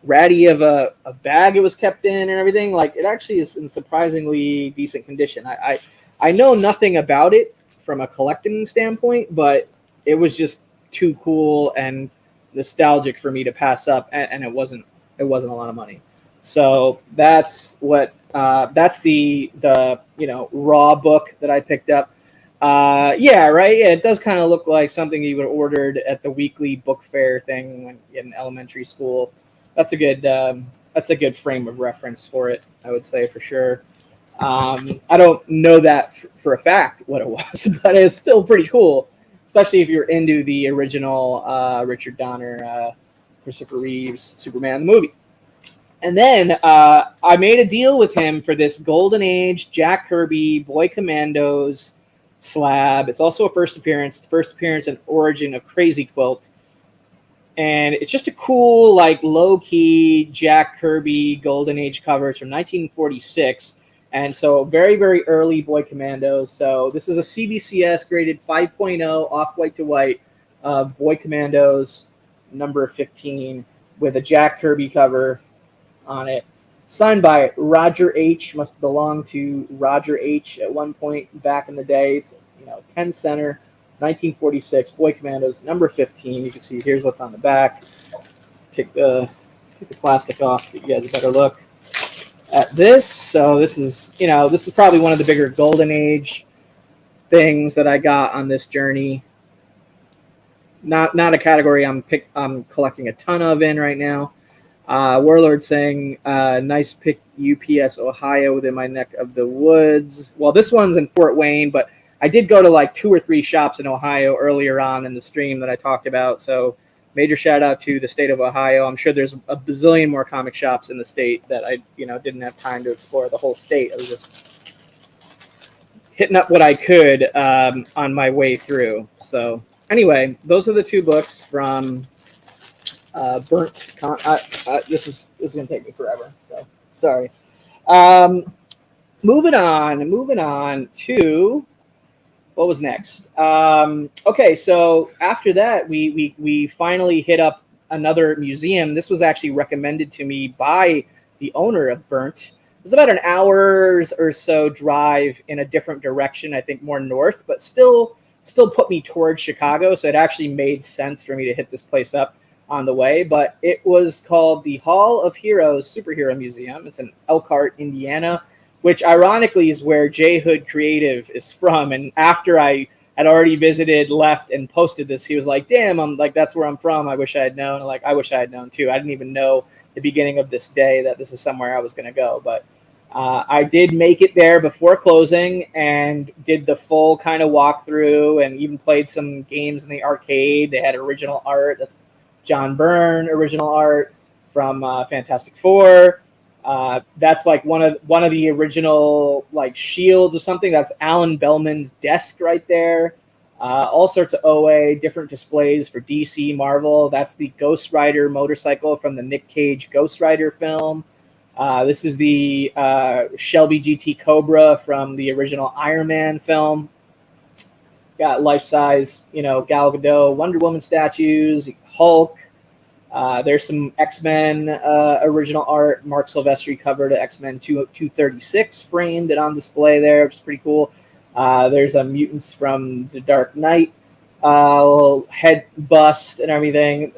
ratty of a bag it was kept in and everything, like it actually is in surprisingly decent condition. I know nothing about it from a collecting standpoint, but it was just too cool and nostalgic for me to pass up, and it wasn't a lot of money. So that's what that's the raw book that I picked up. Yeah, right. Yeah, it does kind of look like something you would have ordered at the weekly book fair thing when in elementary school. that's a good frame of reference for it, I would say, for sure. I don't know that for a fact what it was, but it's still pretty cool, especially if you're into the original Richard Donner, Christopher Reeves Superman the movie. And then I made a deal with him for this Golden Age Jack Kirby Boy Commandos slab. It's also a first appearance and origin of Crazy Quilt. And it's just a cool, like, low-key Jack Kirby Golden Age covers from 1946. And so very, very early Boy Commandos. So this is a CBCS graded 5.0 off-white to white Boy Commandos number 15 with a Jack Kirby cover on it. Signed by Roger H. Must belong to Roger H. at one point back in the day. It's, 10 center. 1946 Boy Commandos number 15. You can see here's what's on the back. Take the plastic off so you guys a better look at this. So this is probably one of the bigger Golden Age things that I got on this journey. Not a category I'm collecting a ton of in right now. Warlord saying, nice pick, UPS Ohio, within my neck of the woods. Well, this one's in Fort Wayne, but I did go to like 2 or 3 shops in Ohio earlier on in the stream that I talked about. So major shout out to the state of Ohio. I'm sure there's a bazillion more comic shops in the state that I didn't have time to explore the whole state. I was just hitting up what I could on my way through. So anyway, those are the 2 books from Burnt. This is gonna take me forever. So sorry. Moving on to. What was next? Okay, so after that, we finally hit up another museum. This was actually recommended to me by the owner of Burnt. It was about an hour or so drive in a different direction, I think more north, but still put me towards Chicago. So it actually made sense for me to hit this place up on the way. But it was called the Hall of Heroes Superhero Museum. It's in Elkhart, Indiana, which ironically is where J Hood Creative is from. And after I had already visited, left, and posted this, he was like, damn, I'm like, that's where I'm from. I wish I had known. Like, I wish I had known too. I didn't even know the beginning of this day that this is somewhere I was going to go. But I did make it there before closing and did the full kind of walkthrough and even played some games in the arcade. They had original art. That's John Byrne original art from Fantastic Four. That's like one of the original like shields or something. That's Alan Bellman's desk right there. All sorts of OA, different displays for DC, Marvel. That's the Ghost Rider motorcycle from the Nick Cage Ghost Rider film. This is the Shelby GT Cobra from the original Iron Man film. Got life-size, Gal Gadot, Wonder Woman statues, Hulk. There's some X-Men original art. Mark Silvestri covered X-Men 236 framed and on display there, which is pretty cool. There's a Mutants from the Dark Knight little head bust and everything.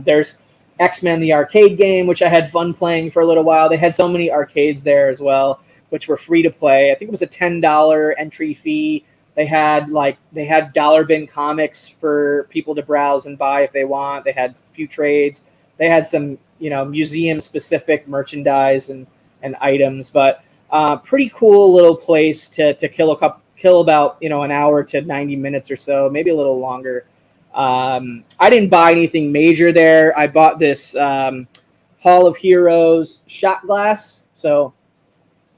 There's X-Men the arcade game, which I had fun playing for a little while. They had so many arcades there as well, which were free to play. I think it was a $10 entry fee. They had dollar bin comics for people to browse and buy if they want. They had a few trades. They had some, museum specific merchandise and items, but pretty cool little place to kill about, an hour to 90 minutes or so, maybe a little longer. I didn't buy anything major there. I bought this Hall of Heroes shot glass. So,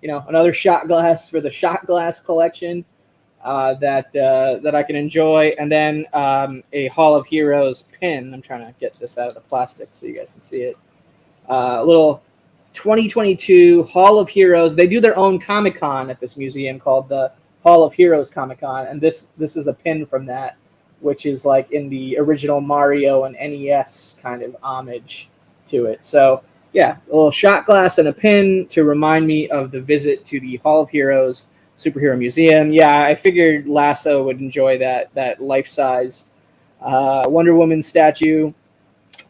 another shot glass for the shot glass collection. That I can enjoy, and then a Hall of Heroes pin. I'm trying to get this out of the plastic so you guys can see it. A little 2022 Hall of Heroes. They do their own Comic-Con at this museum called the Hall of Heroes Comic-Con, and this is a pin from that, which is like in the original Mario and NES kind of homage to it. So yeah, a little shot glass and a pin to remind me of the visit to the Hall of Heroes Superhero Museum. Yeah, I figured Lasso would enjoy that life-size Wonder Woman statue.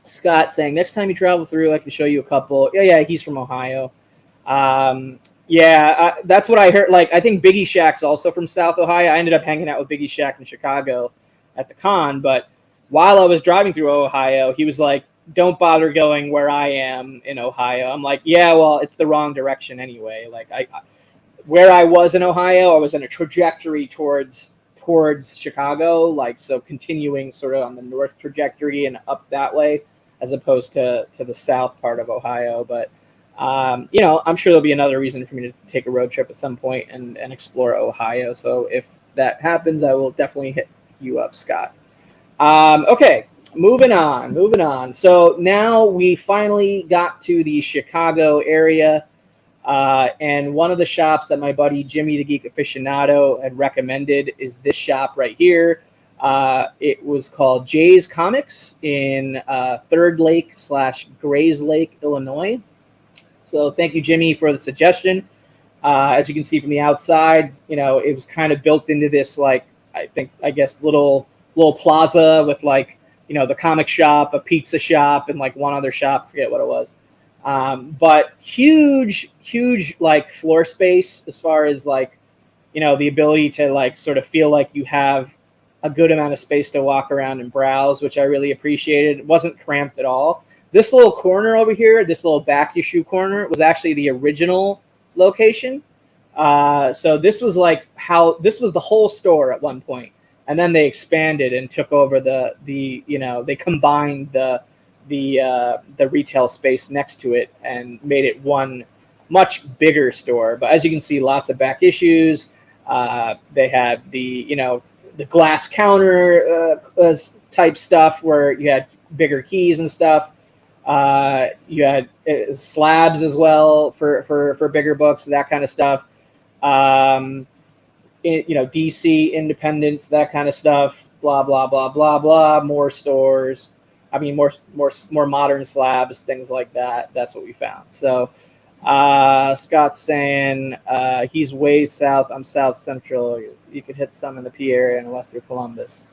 Scott saying, next time you travel through, I can show you a couple. Yeah, he's from Ohio. That's what I heard. Like, I think Biggie Shack's also from South Ohio. I ended up hanging out with Biggie Shack in Chicago at the con, but while I was driving through Ohio, he was like, don't bother going where I am in Ohio. I'm like, yeah, well, it's the wrong direction anyway. Like where I was in Ohio, I was in a trajectory towards Chicago, like, so continuing sort of on the north trajectory and up that way, as opposed to the south part of Ohio. But you know, I'm sure there'll be another reason for me to take a road trip at some point and explore Ohio. So if that happens, I will definitely hit you up, Scott. Okay, moving on. So now we finally got to the Chicago area. And one of the shops that my buddy Jimmy the Geek Aficionado had recommended is this shop right here. It was called Jay's Comics in Third Lake / Grays Lake, Illinois. So thank you, Jimmy, for the suggestion. As you can see from the outside, you know, it was kind of built into this, like, I guess little plaza with, like, you know, the comic shop, a pizza shop, and like one other shop, forget what it was. But huge, like, floor space as far as, like, you know, the ability to, like, sort of feel like you have a good amount of space to walk around and browse, which I really appreciated. It wasn't cramped at all. This little corner over here, this little back issue corner, was actually the original location. So this was like this was the whole store at one point, and then they expanded and took over the you know, they combined the retail space next to it and made it one much bigger store. But as you can see, lots of back issues. They had the, you know, the glass counter type stuff where you had bigger keys and stuff. You had slabs as well for bigger books, that kind of stuff. You know, DC Independence, that kind of stuff. Blah blah blah blah blah. More stores. I mean, more modern slabs, things like that. That's what we found. So Scott's saying he's way south. I'm south central. You could hit some in the P area and west of Columbus.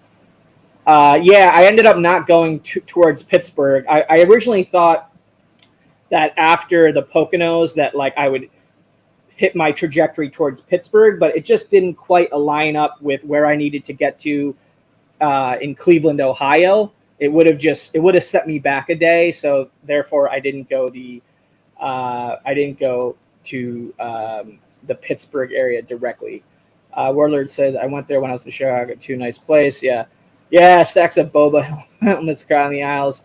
Yeah, I ended up not going towards Pittsburgh. I originally thought that after the Poconos that, like, I would hit my trajectory towards Pittsburgh, but it just didn't quite align up with where I needed to get to in Cleveland, Ohio. It would have set me back a day, so therefore I didn't go to the Pittsburgh area directly. Warlord says I went there when I was in Chicago. Too nice place. Yeah, stacks of boba helmets around the aisles.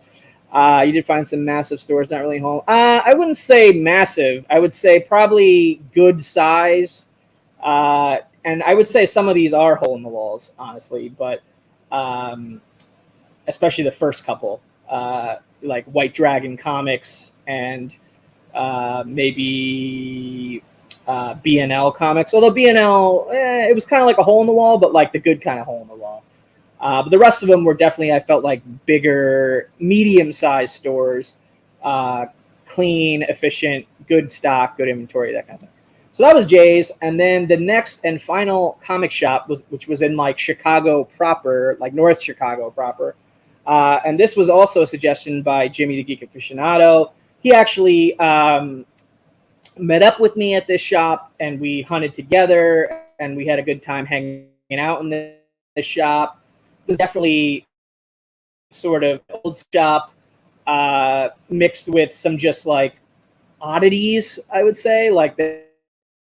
You did find some massive stores, not really home. I wouldn't say massive. I would say probably good size. And I would say some of these are hole in the walls, honestly, but especially the first couple, like White Dragon Comics and maybe BNL Comics. Although BNL, it was kind of like a hole in the wall, but like the good kind of hole in the wall. But the rest of them were definitely, I felt like, bigger, medium-sized stores, clean, efficient, good stock, good inventory, that kind of thing. So that was Jay's. And then the next and final comic shop, which was in, like, Chicago proper, like North Chicago proper. And this was also a suggestion by Jimmy the Geek Aficionado. He actually met up with me at this shop, and we hunted together, and we had a good time hanging out in this shop. It was definitely sort of old shop mixed with some just, like, oddities, I would say. Like, they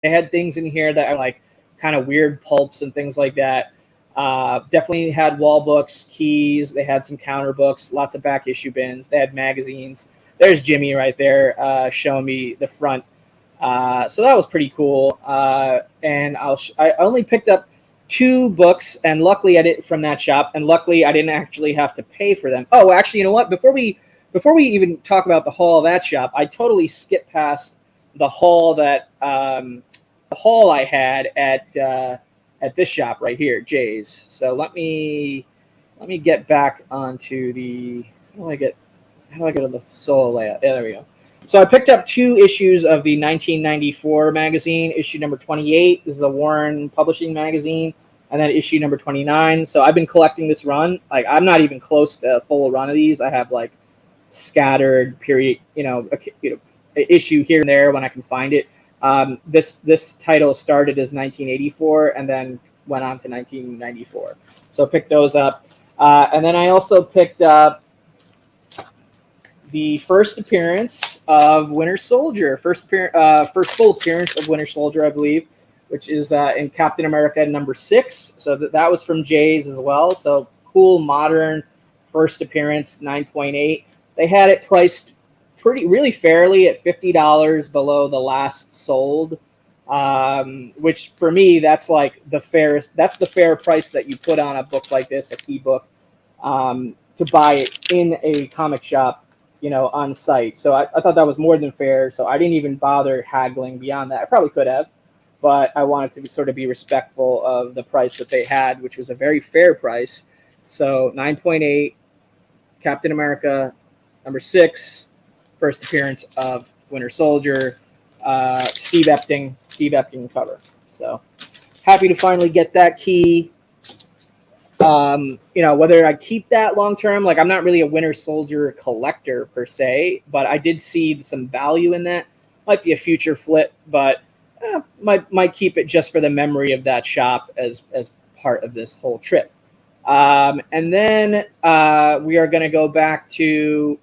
had things in here that are, like, kind of weird pulps and things like that. Definitely had wall books, keys. They had some counter books, lots of back issue bins. They had magazines. There's Jimmy right there showing me the front. So that was pretty cool. And I only picked up 2 books, and luckily I did from that shop, and luckily I didn't actually have to pay for them. Oh, actually, you know what? Before we even talk about the haul of that shop, I totally skipped past the haul that the haul I had at this shop right here, Jay's. So let me get back onto the how do I get on the solo layout? Yeah, there we go. So I picked up 2 issues of the 1994 magazine, issue number 28. This is a Warren Publishing magazine, and then issue number 29. So I've been collecting this run. Like, I'm not even close to a full run of these. I have, like, scattered period, issue here and there when I can find it. This title started as 1984 and then went on to 1994. So I picked those up, and then I also picked up the first appearance of Winter Soldier, first full appearance of Winter Soldier, I believe, which is in Captain America #6. So that was from Jay's as well. So cool, modern first appearance, 9.8. They had it priced really fairly at $50 below the last sold, which for me, that's like the fairest. That's the fair price that you put on a book like this, a key book, to buy it in a comic shop, on site. So I thought that was more than fair. So I didn't even bother haggling beyond that. I probably could have, but I wanted to sort of be respectful of the price that they had, which was a very fair price. So 9.8, Captain America #6, first appearance of Winter Soldier, Steve Epting cover. So happy to finally get that key. Whether I keep that long term, like I'm not really a Winter Soldier collector per se, but I did see some value in that. Might be a future flip, but might keep it just for the memory of that shop as part of this whole trip. And then we are going to go back to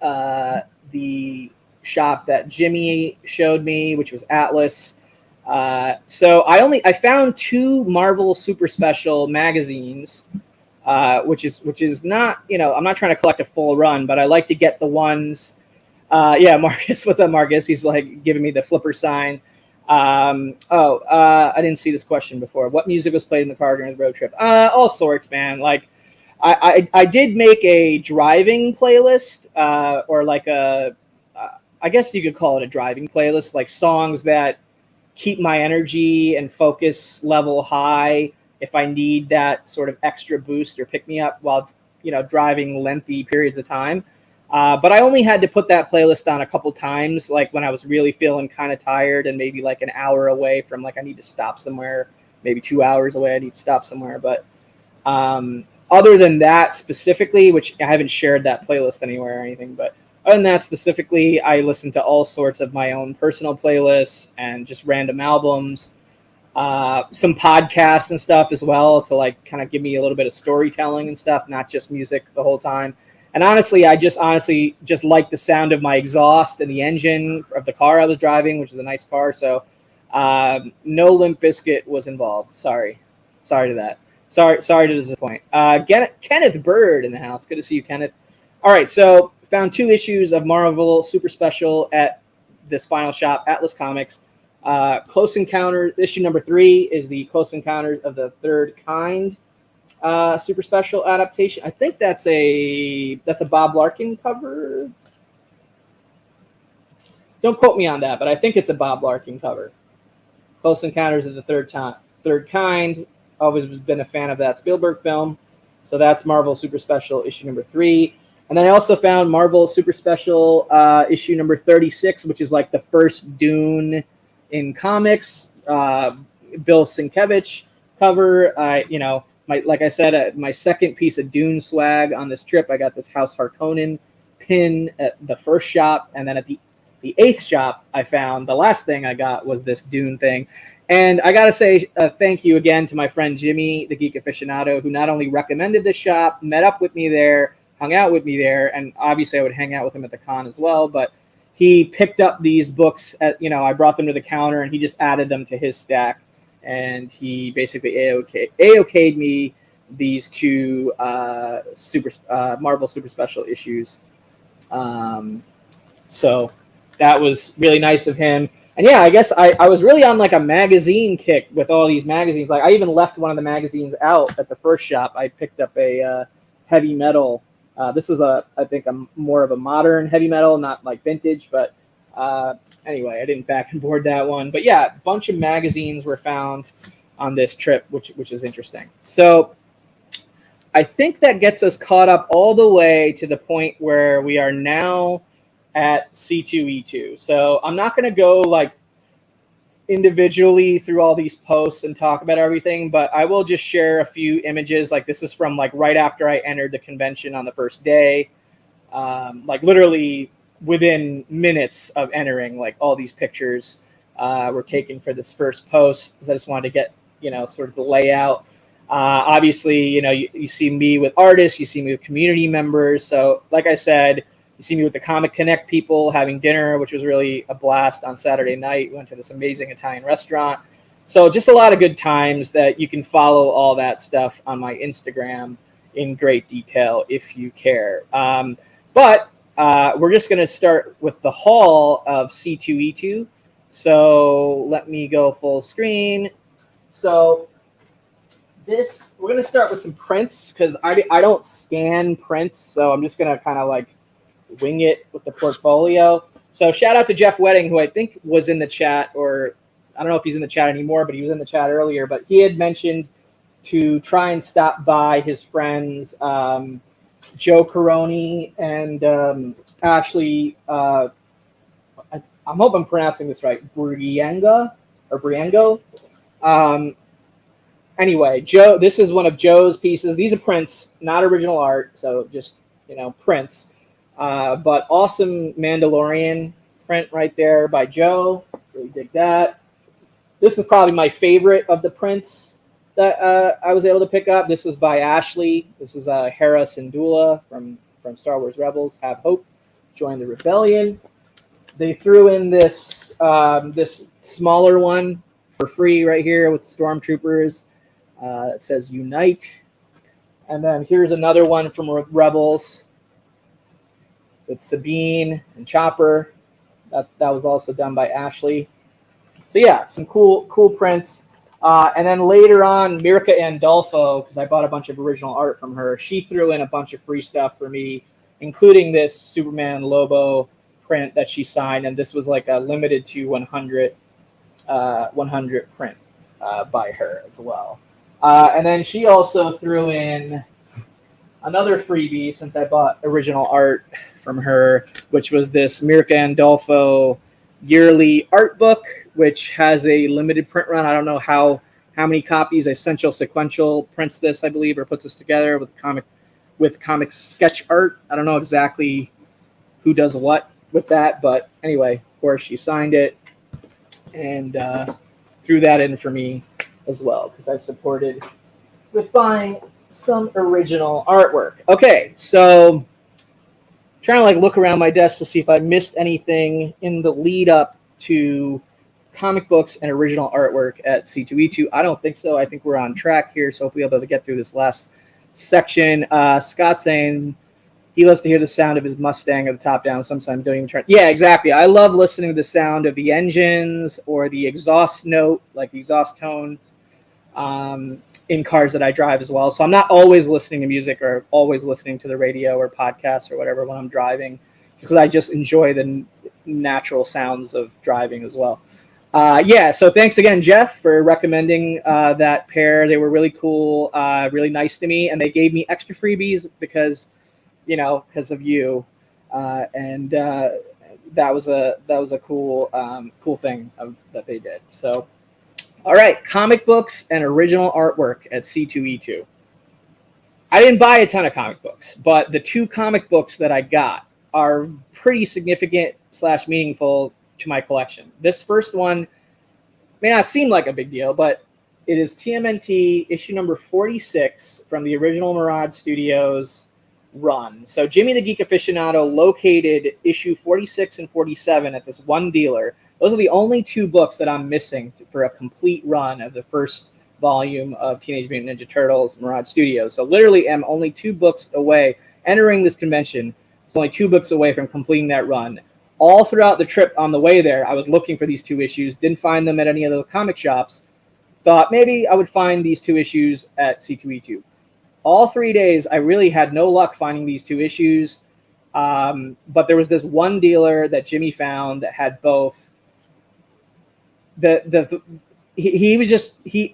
the shop that Jimmy showed me, which was Atlas. So I found 2 Marvel Super Special magazines, which is not, I'm not trying to collect a full run, but I like to get the ones. Yeah, Marcus, what's up, Marcus? He's like giving me the flipper sign. I didn't see this question before. What music was played in the car during the road trip? All sorts, man. Like I did make a driving playlist, or like I guess you could call it a driving playlist, like songs that keep my energy and focus level high if I need that sort of extra boost or pick me up while, driving lengthy periods of time. But I only had to put that playlist on a couple times, like when I was really feeling kind of tired and maybe like an hour away from like I need to stop somewhere, maybe 2 hours away I need to stop somewhere. But other than that specifically, which I haven't shared that playlist anywhere or anything, but other than that specifically, I listen to all sorts of my own personal playlists and just random albums, some podcasts and stuff as well to like kind of give me a little bit of storytelling and stuff, not just music the whole time. And honestly, I just like the sound of my exhaust and the engine of the car I was driving, which is a nice car. So no Limp Bizkit was involved. Sorry to that. Sorry to disappoint. Kenneth Bird in the house. Good to see you, Kenneth. All right, so found 2 issues of Marvel Super Special at this final shop, Atlas Comics. Close Encounters, issue #3 is the Close Encounters of the Third Kind Super Special adaptation. I think that's a Bob Larkin cover. Don't quote me on that, but I think it's a Bob Larkin cover. Close Encounters of the Third Kind. Always been a fan of that Spielberg film. So that's Marvel Super Special issue #3. And then I also found Marvel Super Special issue #36, which is like the first Dune in comics. Bill Sienkiewicz cover. Like I said, my second piece of Dune swag on this trip. I got this House Harkonnen pin at the first shop, and then at the 8th shop, I found the last thing I got was this Dune thing. And I gotta say thank you again to my friend Jimmy, the Geek Aficionado, who not only recommended this shop, met up with me there, hung out with me there, and obviously I would hang out with him at the con as well, but he picked up these books I brought them to the counter and he just added them to his stack, and he basically A-okayed me these 2 Marvel Super Special issues. So that was really nice of him. And yeah, I guess I was really on like a magazine kick with all these magazines. Like I even left one of the magazines out at the first shop. I picked up a heavy metal. This is I think more of a modern heavy metal, not like vintage. But anyway, I didn't back and board that one. But yeah, a bunch of magazines were found on this trip, which is interesting. So I think that gets us caught up all the way to the point where we are now at C2E2. So I'm not going to go like individually through all these posts and talk about everything, but I will just share a few images. Like this is from like right after I entered the convention on the first day, like literally within minutes of entering, like all these pictures were taken for this first post because I just wanted to get, sort of the layout. Obviously, you see me with artists, you see me with community members. So like I said, You see me with the Comic Connect people having dinner, which was really a blast on Saturday night. Went to this amazing Italian restaurant. So just a lot of good times that you can follow all that stuff on my Instagram in great detail if you care. But we're just going to start with the haul of C2E2. So let me go full screen. So we're going to start with some prints because I don't scan prints. So I'm just going to kind of like wing it with the portfolio. So shout out to Jeff Wedding, who I think was in the chat, or I don't know if he's in the chat anymore, but he was in the chat earlier. But he had mentioned to try and stop by his friends, Joe Caroni and Ashley. I'm hoping I'm pronouncing this right. Briengo. Anyway, Joe. This is one of Joe's pieces. These are prints, not original art. So just prints. But awesome Mandalorian print right there by Joe. Really dig that. This is probably my favorite of the prints that I was able to pick up. This is by Ashley. This is Hera Syndulla from Star Wars Rebels. Have hope. Join the rebellion. They threw in this this smaller one for free right here with Stormtroopers. It says Unite. And then here's another one from Rebels with Sabine and Chopper. That was also done by Ashley. So yeah, some cool prints. And then later on, Mirka Andolfo, because I bought a bunch of original art from her, she threw in a bunch of free stuff for me, including this Superman Lobo print that she signed. And this was like a limited to 100 print by her as well. And then she also threw in another freebie since I bought original art from her, which was this Mirka Andolfo yearly art book, which has a limited print run. I don't know how many copies. Essential Sequential prints this, I believe, or puts this together with comic sketch art. I don't know exactly who does what with that, but anyway, of course, she signed it and threw that in for me as well because I supported with buying some original artwork. Okay, so trying to like look around my desk to see if I missed anything in the lead up to comic books and original artwork at C2E2. I don't think so. I think we're on track here, so hopefully I'll be able to get through this last section. Scott saying he loves to hear the sound of his Mustang at the top down. Sometimes don't even turn. Yeah, exactly. I love listening to the sound of the engines or the exhaust note, like the exhaust tones. In cars that I drive as well. So I'm not always listening to music or always listening to the radio or podcasts or whatever when I'm driving, because I just enjoy the natural sounds of driving as well. Yeah, so thanks again, Jeff, for recommending that pair. They were really cool, really nice to me, and they gave me extra freebies because of you. And that was a cool thing that they did. So all right, comic books and original artwork at C2E2. I didn't buy a ton of comic books, but the 2 comic books that I got are pretty significant / meaningful to my collection. This first one may not seem like a big deal, but it is TMNT issue number 46 from the original Mirage Studios run. So Jimmy the Geek Aficionado located issue 46 and 47 at this one dealer. Those are the only 2 books that I'm missing for a complete run of the first volume of Teenage Mutant Ninja Turtles Mirage Studios. So literally am only 2 books away. Entering this convention, I was only 2 books away from completing that run. All throughout the trip on the way there, I was looking for these 2 issues. Didn't find them at any of the comic shops. Thought maybe I would find these 2 issues at C2E2. All 3 days, I really had no luck finding these 2 issues. But there was this one dealer that Jimmy found that had both. He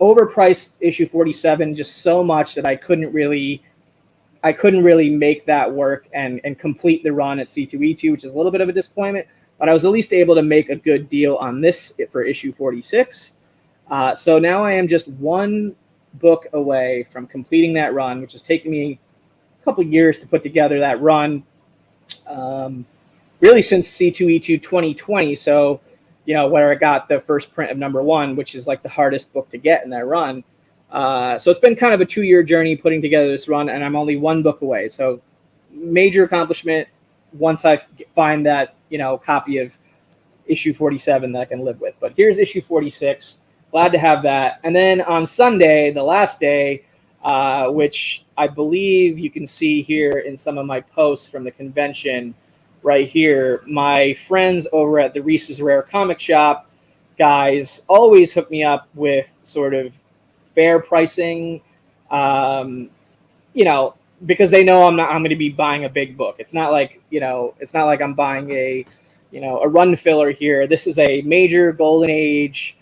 overpriced issue 47 just so much that I couldn't really make that work and complete the run at C2E2, which is a little bit of a disappointment, but I was at least able to make a good deal on this for issue 46. So now I am just 1 book away from completing that run, which has taken me a couple years to put together that run, really since C2E2 2020. So where I got the first print of number 1, which is like the hardest book to get in that run. So it's been kind of a 2-year journey putting together this run, and I'm only 1 book away. So major accomplishment. once I find that, copy of issue 47 that I can live with. But here's issue 46. Glad to have that. And then on Sunday, the last day, which I believe you can see here in some of my posts from the convention right here, my friends over at the Reese's Rare Comic Shop guys always hook me up with sort of fair pricing, because they know I'm going to be buying a big book. It's not like, I'm buying a run filler here. This is a major Golden Age,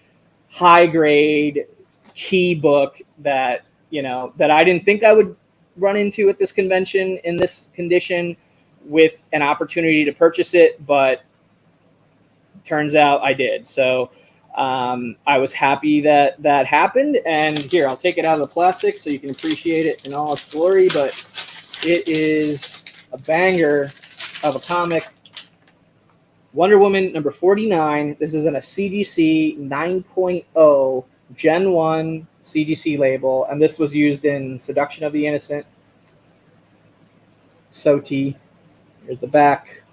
high grade key book that, that I didn't think I would run into at this convention in this condition with an opportunity to purchase it, but turns out I did. So I was happy that that happened. And here, I'll take it out of the plastic so you can appreciate it in all its glory, but it is a banger of a comic. Wonder Woman number 49. This is in a CGC 9.0 Gen 1 CGC label, and this was used in Seduction of the Innocent, SOTI. Here's the back.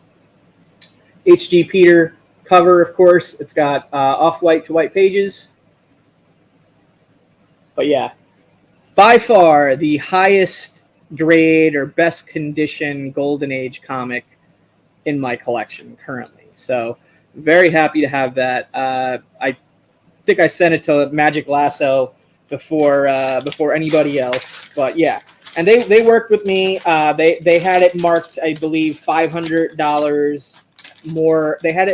H.G. Peter cover, of course. It's got off-white to white pages. But yeah, by far the highest grade or best condition Golden Age comic in my collection currently. So very happy to have that. I think I sent it to Magic Lasso before anybody else. But yeah, and they worked with me. They had it marked, I believe, $500 more. They had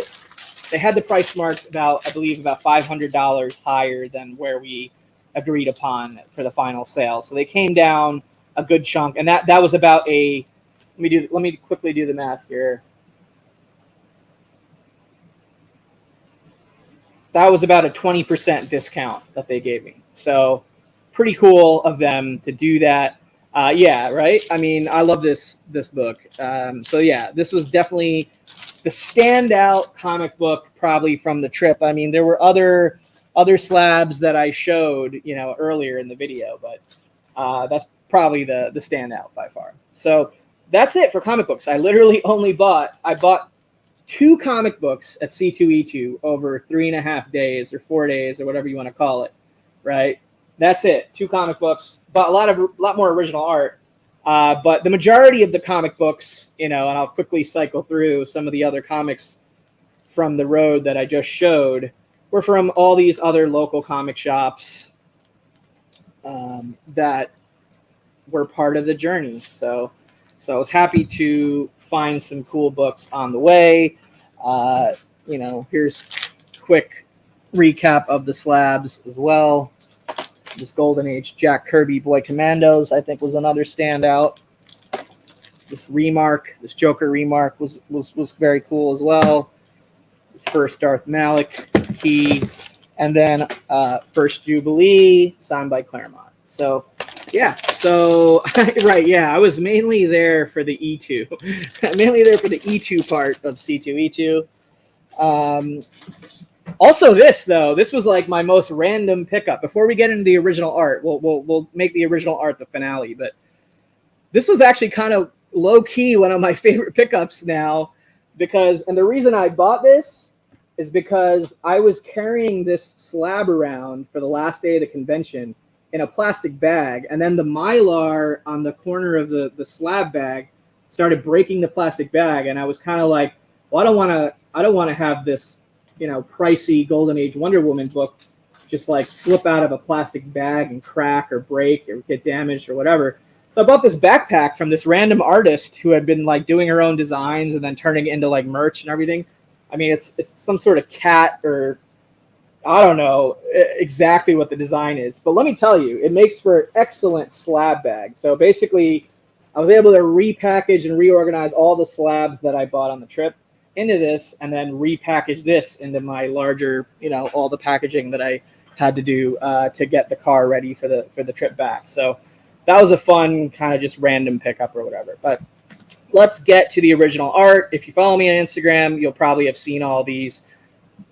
the price marked about $500 higher than where we agreed upon for the final sale. So they came down a good chunk, and that was about a. Let me quickly do the math here. That was about a 20% discount that they gave me. So pretty cool of them to do that. Yeah, right? I mean, I love this book. So yeah, this was definitely the standout comic book probably from the trip. I mean, there were other slabs that I showed, earlier in the video, but that's probably the standout by far. So that's it for comic books. I literally I bought 2 comic books at C2E2 over 3.5 days or 4 days or whatever you want to call it, right? That's it. 2 comic books, but a lot more original art. But the majority of the comic books, and I'll quickly cycle through some of the other comics from the road that I just showed, were from all these other local comic shops that were part of the journey. So I was happy to find some cool books on the way. Here's a quick recap of the slabs as well. This Golden Age Jack Kirby Boy Commandos, I think, was another standout. This Joker remark was very cool as well. This first Darth Malik key, and then First Jubilee, signed by Claremont. So yeah, right, yeah, I was mainly there for the E2. Mainly there for the E2 part of C2E2. Also this was like my most random pickup. Before we get into the original art, we'll make the original art the finale, but this was actually kind of low-key one of my favorite pickups now, and the reason I bought this is because I was carrying this slab around for the last day of the convention in a plastic bag, and then the Mylar on the corner of the slab bag started breaking the plastic bag, and I was kind of like, well, I don't want to have this, pricey Golden Age Wonder Woman book just like slip out of a plastic bag and crack or break or get damaged or whatever. So I bought this backpack from this random artist who had been like doing her own designs and then turning it into like merch and everything. I mean, it's some sort of cat, or I don't know exactly what the design is, but let me tell you, it makes for an excellent slab bag. So basically, I was able to repackage and reorganize all the slabs that I bought on the trip into this, and then repackage this into my larger, all the packaging that I had to do to get the car ready for the trip back. So that was a fun kind of just random pickup or whatever. But let's get to the original art. If you follow me on Instagram, you'll probably have seen all these.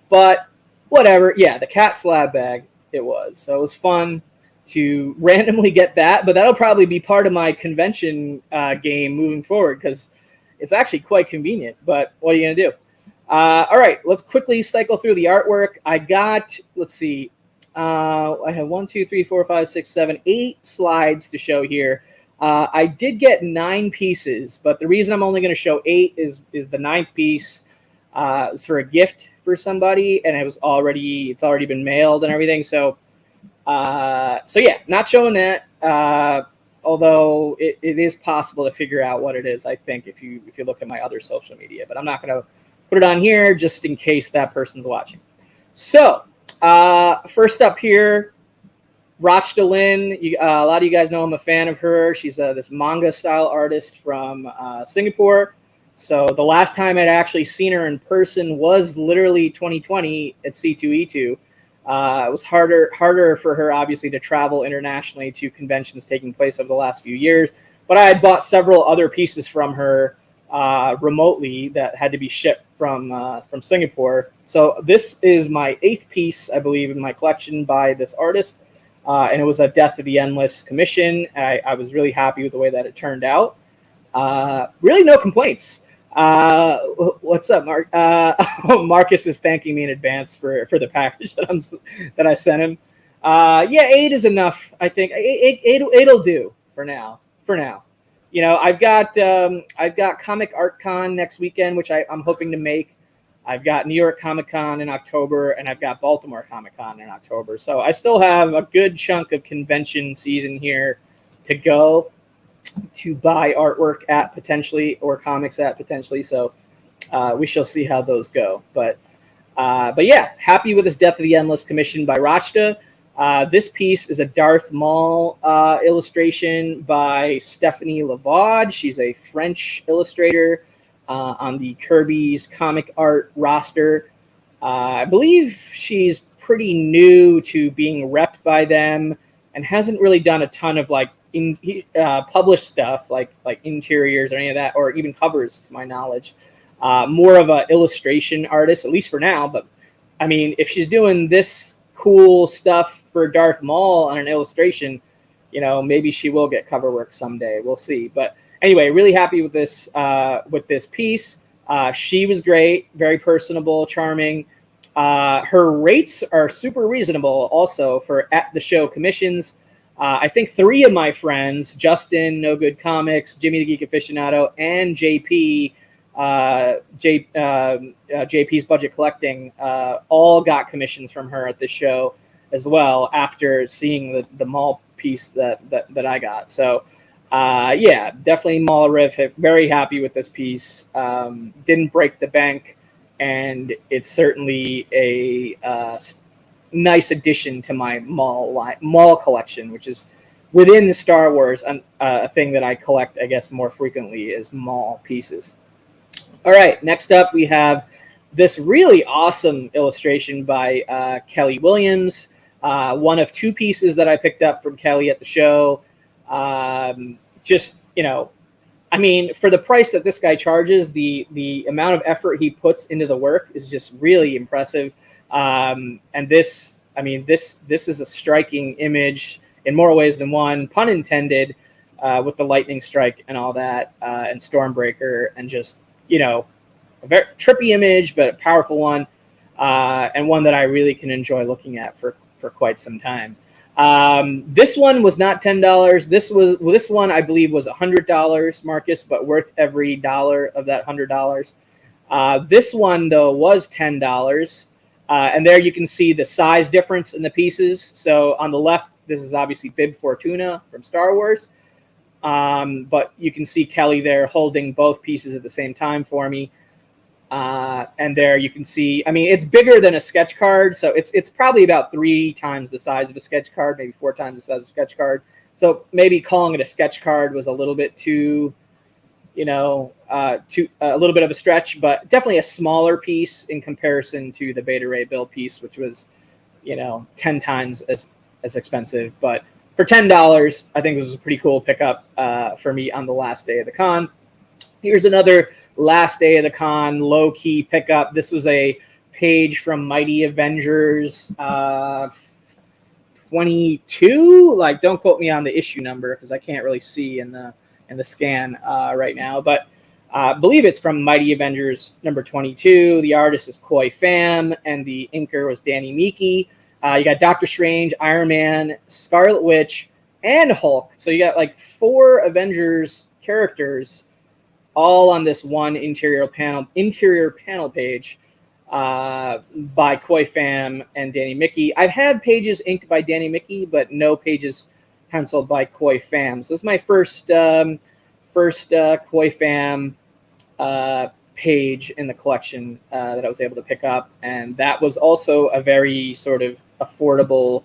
But whatever, yeah, the cat slab bag it was. So it was fun to randomly get that, but that'll probably be part of my convention game moving forward, because It's actually quite convenient, but what are you going to do? All right, let's quickly cycle through the artwork. I got, let's see, I have 1, 2, 3, 4, 5, 6, 7, 8 slides to show here. I did get 9 pieces, but the reason I'm only going to show 8 is the 9th piece is for a gift for somebody, and it's already been mailed and everything. So yeah, not showing that. Although it is possible to figure out what it is, I think, if you look at my other social media, but I'm not going to put it on here just in case that person's watching. So first up here, Rachta Lin. A lot of you guys know I'm a fan of her. She's this manga style artist from Singapore. So the last time I'd actually seen her in person was literally 2020 at C2E2. It was harder for her, obviously, to travel internationally to conventions taking place over the last few years. But I had bought several other pieces from her remotely that had to be shipped from Singapore. So this is my 8th piece, I believe, in my collection by this artist. And it was a Death of the Endless commission. I was really happy with the way that it turned out. Really no complaints. What's up, Mark? Marcus is thanking me in advance for the package that I sent him. Yeah, 8 is enough. I think 8'll do for now. You know, I've got Comic Art Con next weekend, which I'm hoping to make. I've got New York Comic Con in October, and I've got Baltimore Comic Con in October. So I still have a good chunk of convention season here to go to buy artwork at potentially, or comics at potentially. So we shall see how those go. But yeah, happy with this Death of the Endless commission by Rachta. This piece is a Darth Maul illustration by Stephanie Lavaud. She's a French illustrator on the Kirby's comic art roster. I believe she's pretty new to being repped by them and hasn't really done a ton of like published stuff like interiors or any of that, or even covers to my knowledge. More of an illustration artist, at least for now. But I mean, if she's doing this cool stuff for Darth Maul on an illustration, you know, maybe she will get cover work someday. We'll see. But anyway, really happy with this piece. She was great, very personable, charming. Her rates are super reasonable also for at the show commissions. I think 3 of my friends, Justin, No Good Comics, Jimmy the Geek Aficionado, and JP's Budget Collecting, all got commissions from her at this show as well after seeing the Maul piece that I got. So yeah, definitely Maulerific. Very happy with this piece. Didn't break the bank, and it's certainly a nice addition to my Maul collection, which is within the Star Wars, a thing that I collect, I guess, more frequently is Maul pieces. All right, next up we have this really awesome illustration by Kelly Williams. One of 2 pieces that I picked up from Kelly at the show. Just, you know, I mean, for the price that this guy charges, the amount of effort he puts into the work is just really impressive. And this, I mean, this is a striking image in more ways than one, pun intended, with the lightning strike and all that, and Stormbreaker, and just, you know, a very trippy image, but a powerful one, and one that I really can enjoy looking at for quite some time. This one was not $10. This one I believe was $100, Marcus, but worth every dollar of that $100. This one though was $10, and there you can see the size difference in the pieces. So on the left, this is obviously Bib Fortuna from Star Wars, but you can see Kelly there holding both pieces at the same time for me. And there you can see, I mean, it's bigger than a sketch card. So it's probably about 3 times the size of a sketch card, maybe 4 times the size of a sketch card. So maybe calling it a sketch card was a little bit too, you know, a little bit of a stretch, but definitely a smaller piece in comparison to the Beta Ray Bill piece, which was, you know, 10 times as expensive. But for $10, I think this was a pretty cool pickup for me on the last day of the con. Here's another last day of the con low-key pickup. This was a page from Mighty Avengers 22. Like, don't quote me on the issue number because I can't really see in the scan right now. But I believe it's from Mighty Avengers number 22. The artist is Koi Pham, and the inker was Danny Miki. You got Doctor Strange, Iron Man, Scarlet Witch, and Hulk. So you got like 4 Avengers characters all on this one interior panel page by Koi Pham and Danny Miki. I've had pages inked by Danny Miki, but no pages penciled by Koi Pham. So this is my first Koi Pham page in the collection that I was able to pick up, and that was also a very sort of affordable.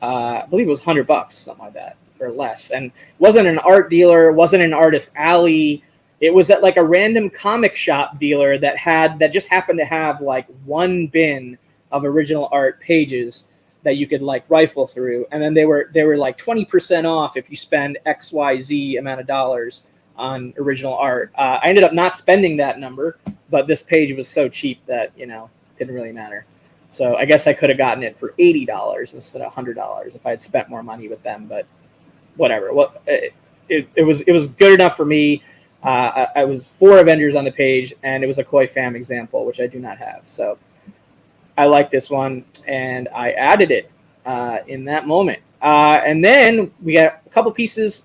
I believe it was $100, something like that, or less. And wasn't an art dealer, wasn't an artist alley. It was at like a random comic shop dealer that just happened to have like one bin of original art pages that you could like rifle through, and then they were like 20% off if you spend XYZ amount of dollars on original art. I ended up not spending that number, but this page was so cheap that didn't really matter. So I guess I could have gotten it for $80 instead of $100 if I had spent more money with them. But whatever. Well, it was good enough for me. I was 4 Avengers on the page, and it was a Koi Pham example, which I do not have. So I like this one, and I added it in that moment. And then we got a couple pieces,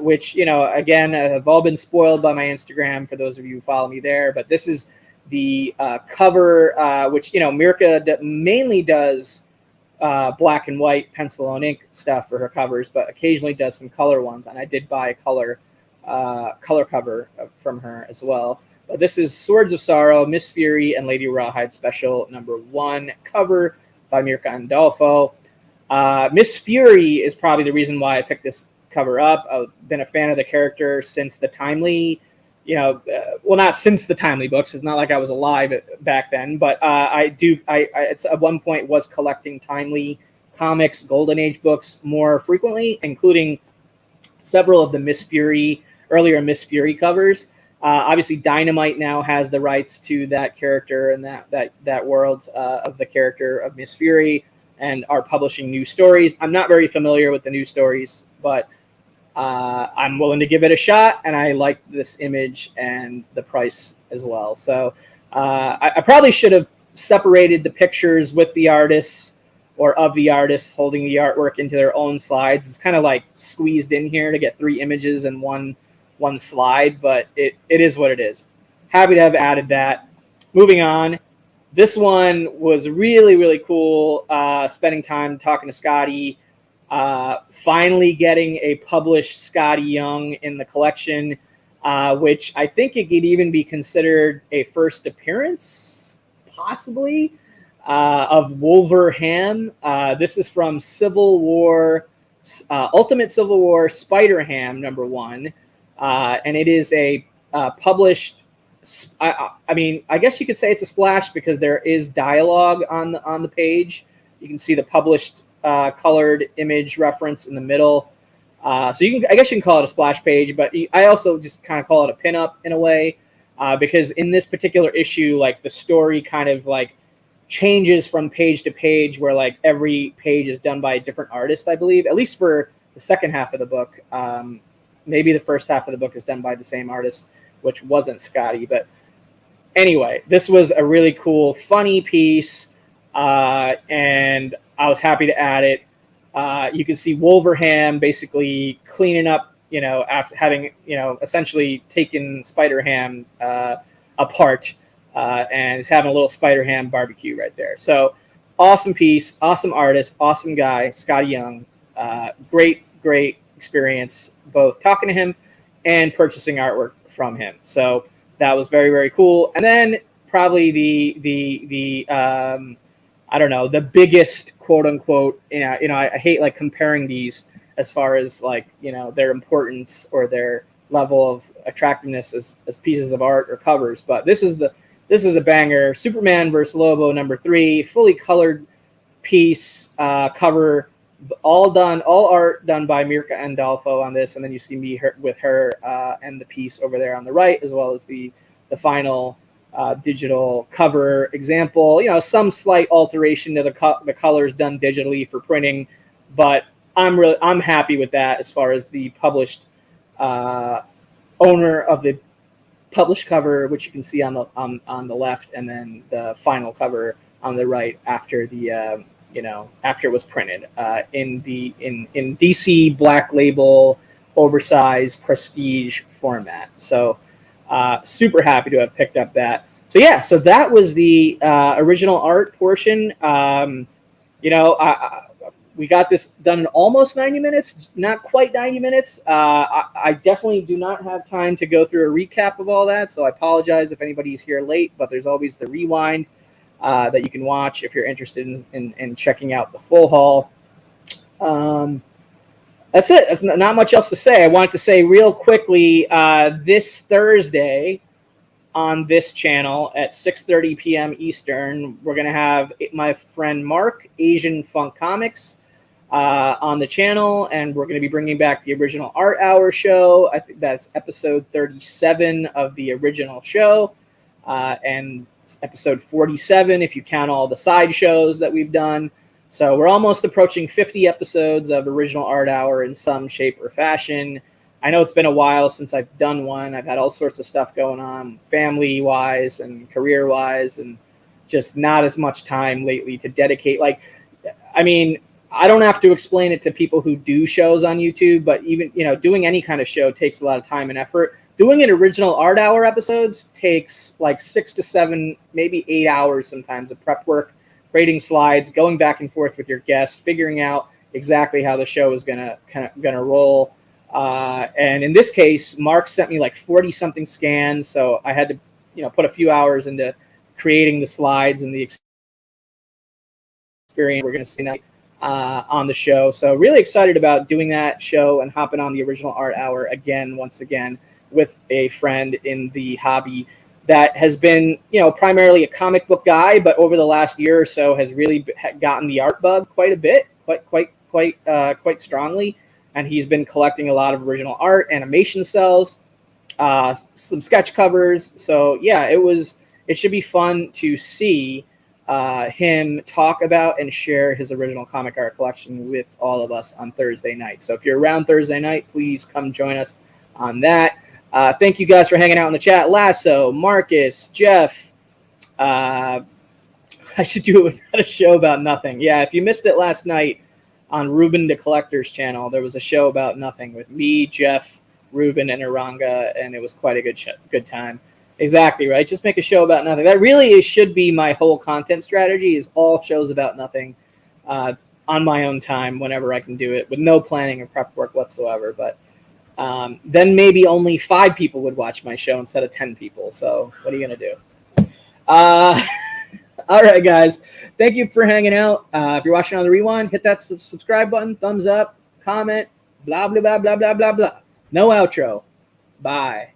which, again, have all been spoiled by my Instagram for those of you who follow me there. But this is the cover, which, Mirka mainly does black and white pencil and ink stuff for her covers, but occasionally does some color ones. And I did buy a color cover from her as well. But this is Swords of Sorrow, Miss Fury, and Lady Rawhide Special #1 cover by Mirka Andolfo. Miss Fury is probably the reason why I picked this cover up. I've been a fan of the character since the Timely, not since the Timely books. It's not like I was alive back then, but I at one point was collecting Timely Comics, Golden Age books more frequently, including several of the earlier Miss Fury covers. Obviously, Dynamite now has the rights to that character and that world of the character of Miss Fury, and are publishing new stories. I'm not very familiar with the new stories, but I'm willing to give it a shot, and I like this image and the price as well. So I probably should have separated the pictures with the artists or of the artists holding the artwork into their own slides. It's kind of like squeezed in here to get 3 images in one slide, but it is what it is. Happy to have added that. Moving on. This one was really, really cool. Spending time talking to Scotty, finally getting a published Scotty Young in the collection, which I think it could even be considered a first appearance, possibly, of Wolverham. This is from Civil War, Ultimate Civil War Spider-Ham #1, and it is a published. I mean, I guess you could say it's a splash because there is dialogue on the page. You can see the published colored image reference in the middle. So I guess you can call it a splash page, but I also just kind of call it a pinup in a way, because in this particular issue, like the story kind of like changes from page to page, where like every page is done by a different artist, I believe, at least for the second half of the book. Maybe the first half of the book is done by the same artist, which wasn't Scotty. But anyway, this was a really cool, funny piece, and I was happy to add it. You can see Wolverham basically cleaning up, after having, essentially taken Spider-Ham apart, and is having a little Spider-Ham barbecue right there. So awesome piece, awesome artist, awesome guy, Scotty Young. Great experience, both talking to him and purchasing artwork from him. So that was very, very cool. And then probably the I don't know, the biggest quote unquote, I hate like comparing these as far as like, their importance or their level of attractiveness as pieces of art or covers. But this is a banger. Superman vs. Lobo #3, fully colored piece, cover, all art done by Mirka Andolfo on this, and then you see me with her and the piece over there on the right, as well as the final digital cover example. Some slight alteration to the colors done digitally for printing, but I'm happy with that as far as the published owner of the published cover, which you can see on the left, and then the final cover on the right after the after it was printed in DC Black Label oversized prestige format. So super happy to have picked up that. So yeah, so that was the original art portion. We got this done in almost 90 minutes, not quite 90 minutes. I definitely do not have time to go through a recap of all that, so I apologize if anybody's here late, but there's always the rewind that you can watch if you're interested in checking out the full haul. That's it. That's not much else to say. I wanted to say real quickly, this Thursday on this channel at 6:30 p.m. Eastern, we're going to have my friend Mark, Asian Funk Comics, on the channel, and we're going to be bringing back the original Art Hour show. I think that's episode 37 of the original show, and episode 47 if you count all the side shows that we've done. So we're almost approaching 50 episodes of original Art Hour in some shape or fashion. I know it's been a while since I've done one. I've had all sorts of stuff going on, family-wise and career-wise, and just not as much time lately to dedicate. I don't have to explain it to people who do shows on YouTube, but even, doing any kind of show takes a lot of time and effort. Doing an original Art Hour episodes takes like 6 to 7, maybe 8 hours sometimes of prep work, creating slides, going back and forth with your guests, figuring out exactly how the show is gonna roll. And in this case, Mark sent me like 40 something scans, so I had to, put a few hours into creating the slides and the experience we're gonna see now on the show. So really excited about doing that show and hopping on the original Art Hour once again with a friend in the hobby that has been, primarily a comic book guy, but over the last year or so has really gotten the art bug quite a bit, quite strongly. And he's been collecting a lot of original art, animation cells, some sketch covers. So yeah, it should be fun to see him talk about and share his original comic art collection with all of us on Thursday night. So if you're around Thursday night, please come join us on that. Thank you guys for hanging out in the chat. Lasso, Marcus, Jeff. I should do a show about nothing. Yeah, if you missed it last night on Ruben the Collector's channel, there was a show about nothing with me, Jeff, Ruben, and Aranga, and it was quite a good time. Exactly, right? Just make a show about nothing. That really should be my whole content strategy, is all shows about nothing on my own time whenever I can do it with no planning or prep work whatsoever. But then maybe only 5 people would watch my show instead of 10 people. So what are you going to do? All right, guys. Thank you for hanging out. If you're watching on the rewind, hit that subscribe button, thumbs up, comment, blah, blah, blah, blah, blah, blah, blah. No outro. Bye.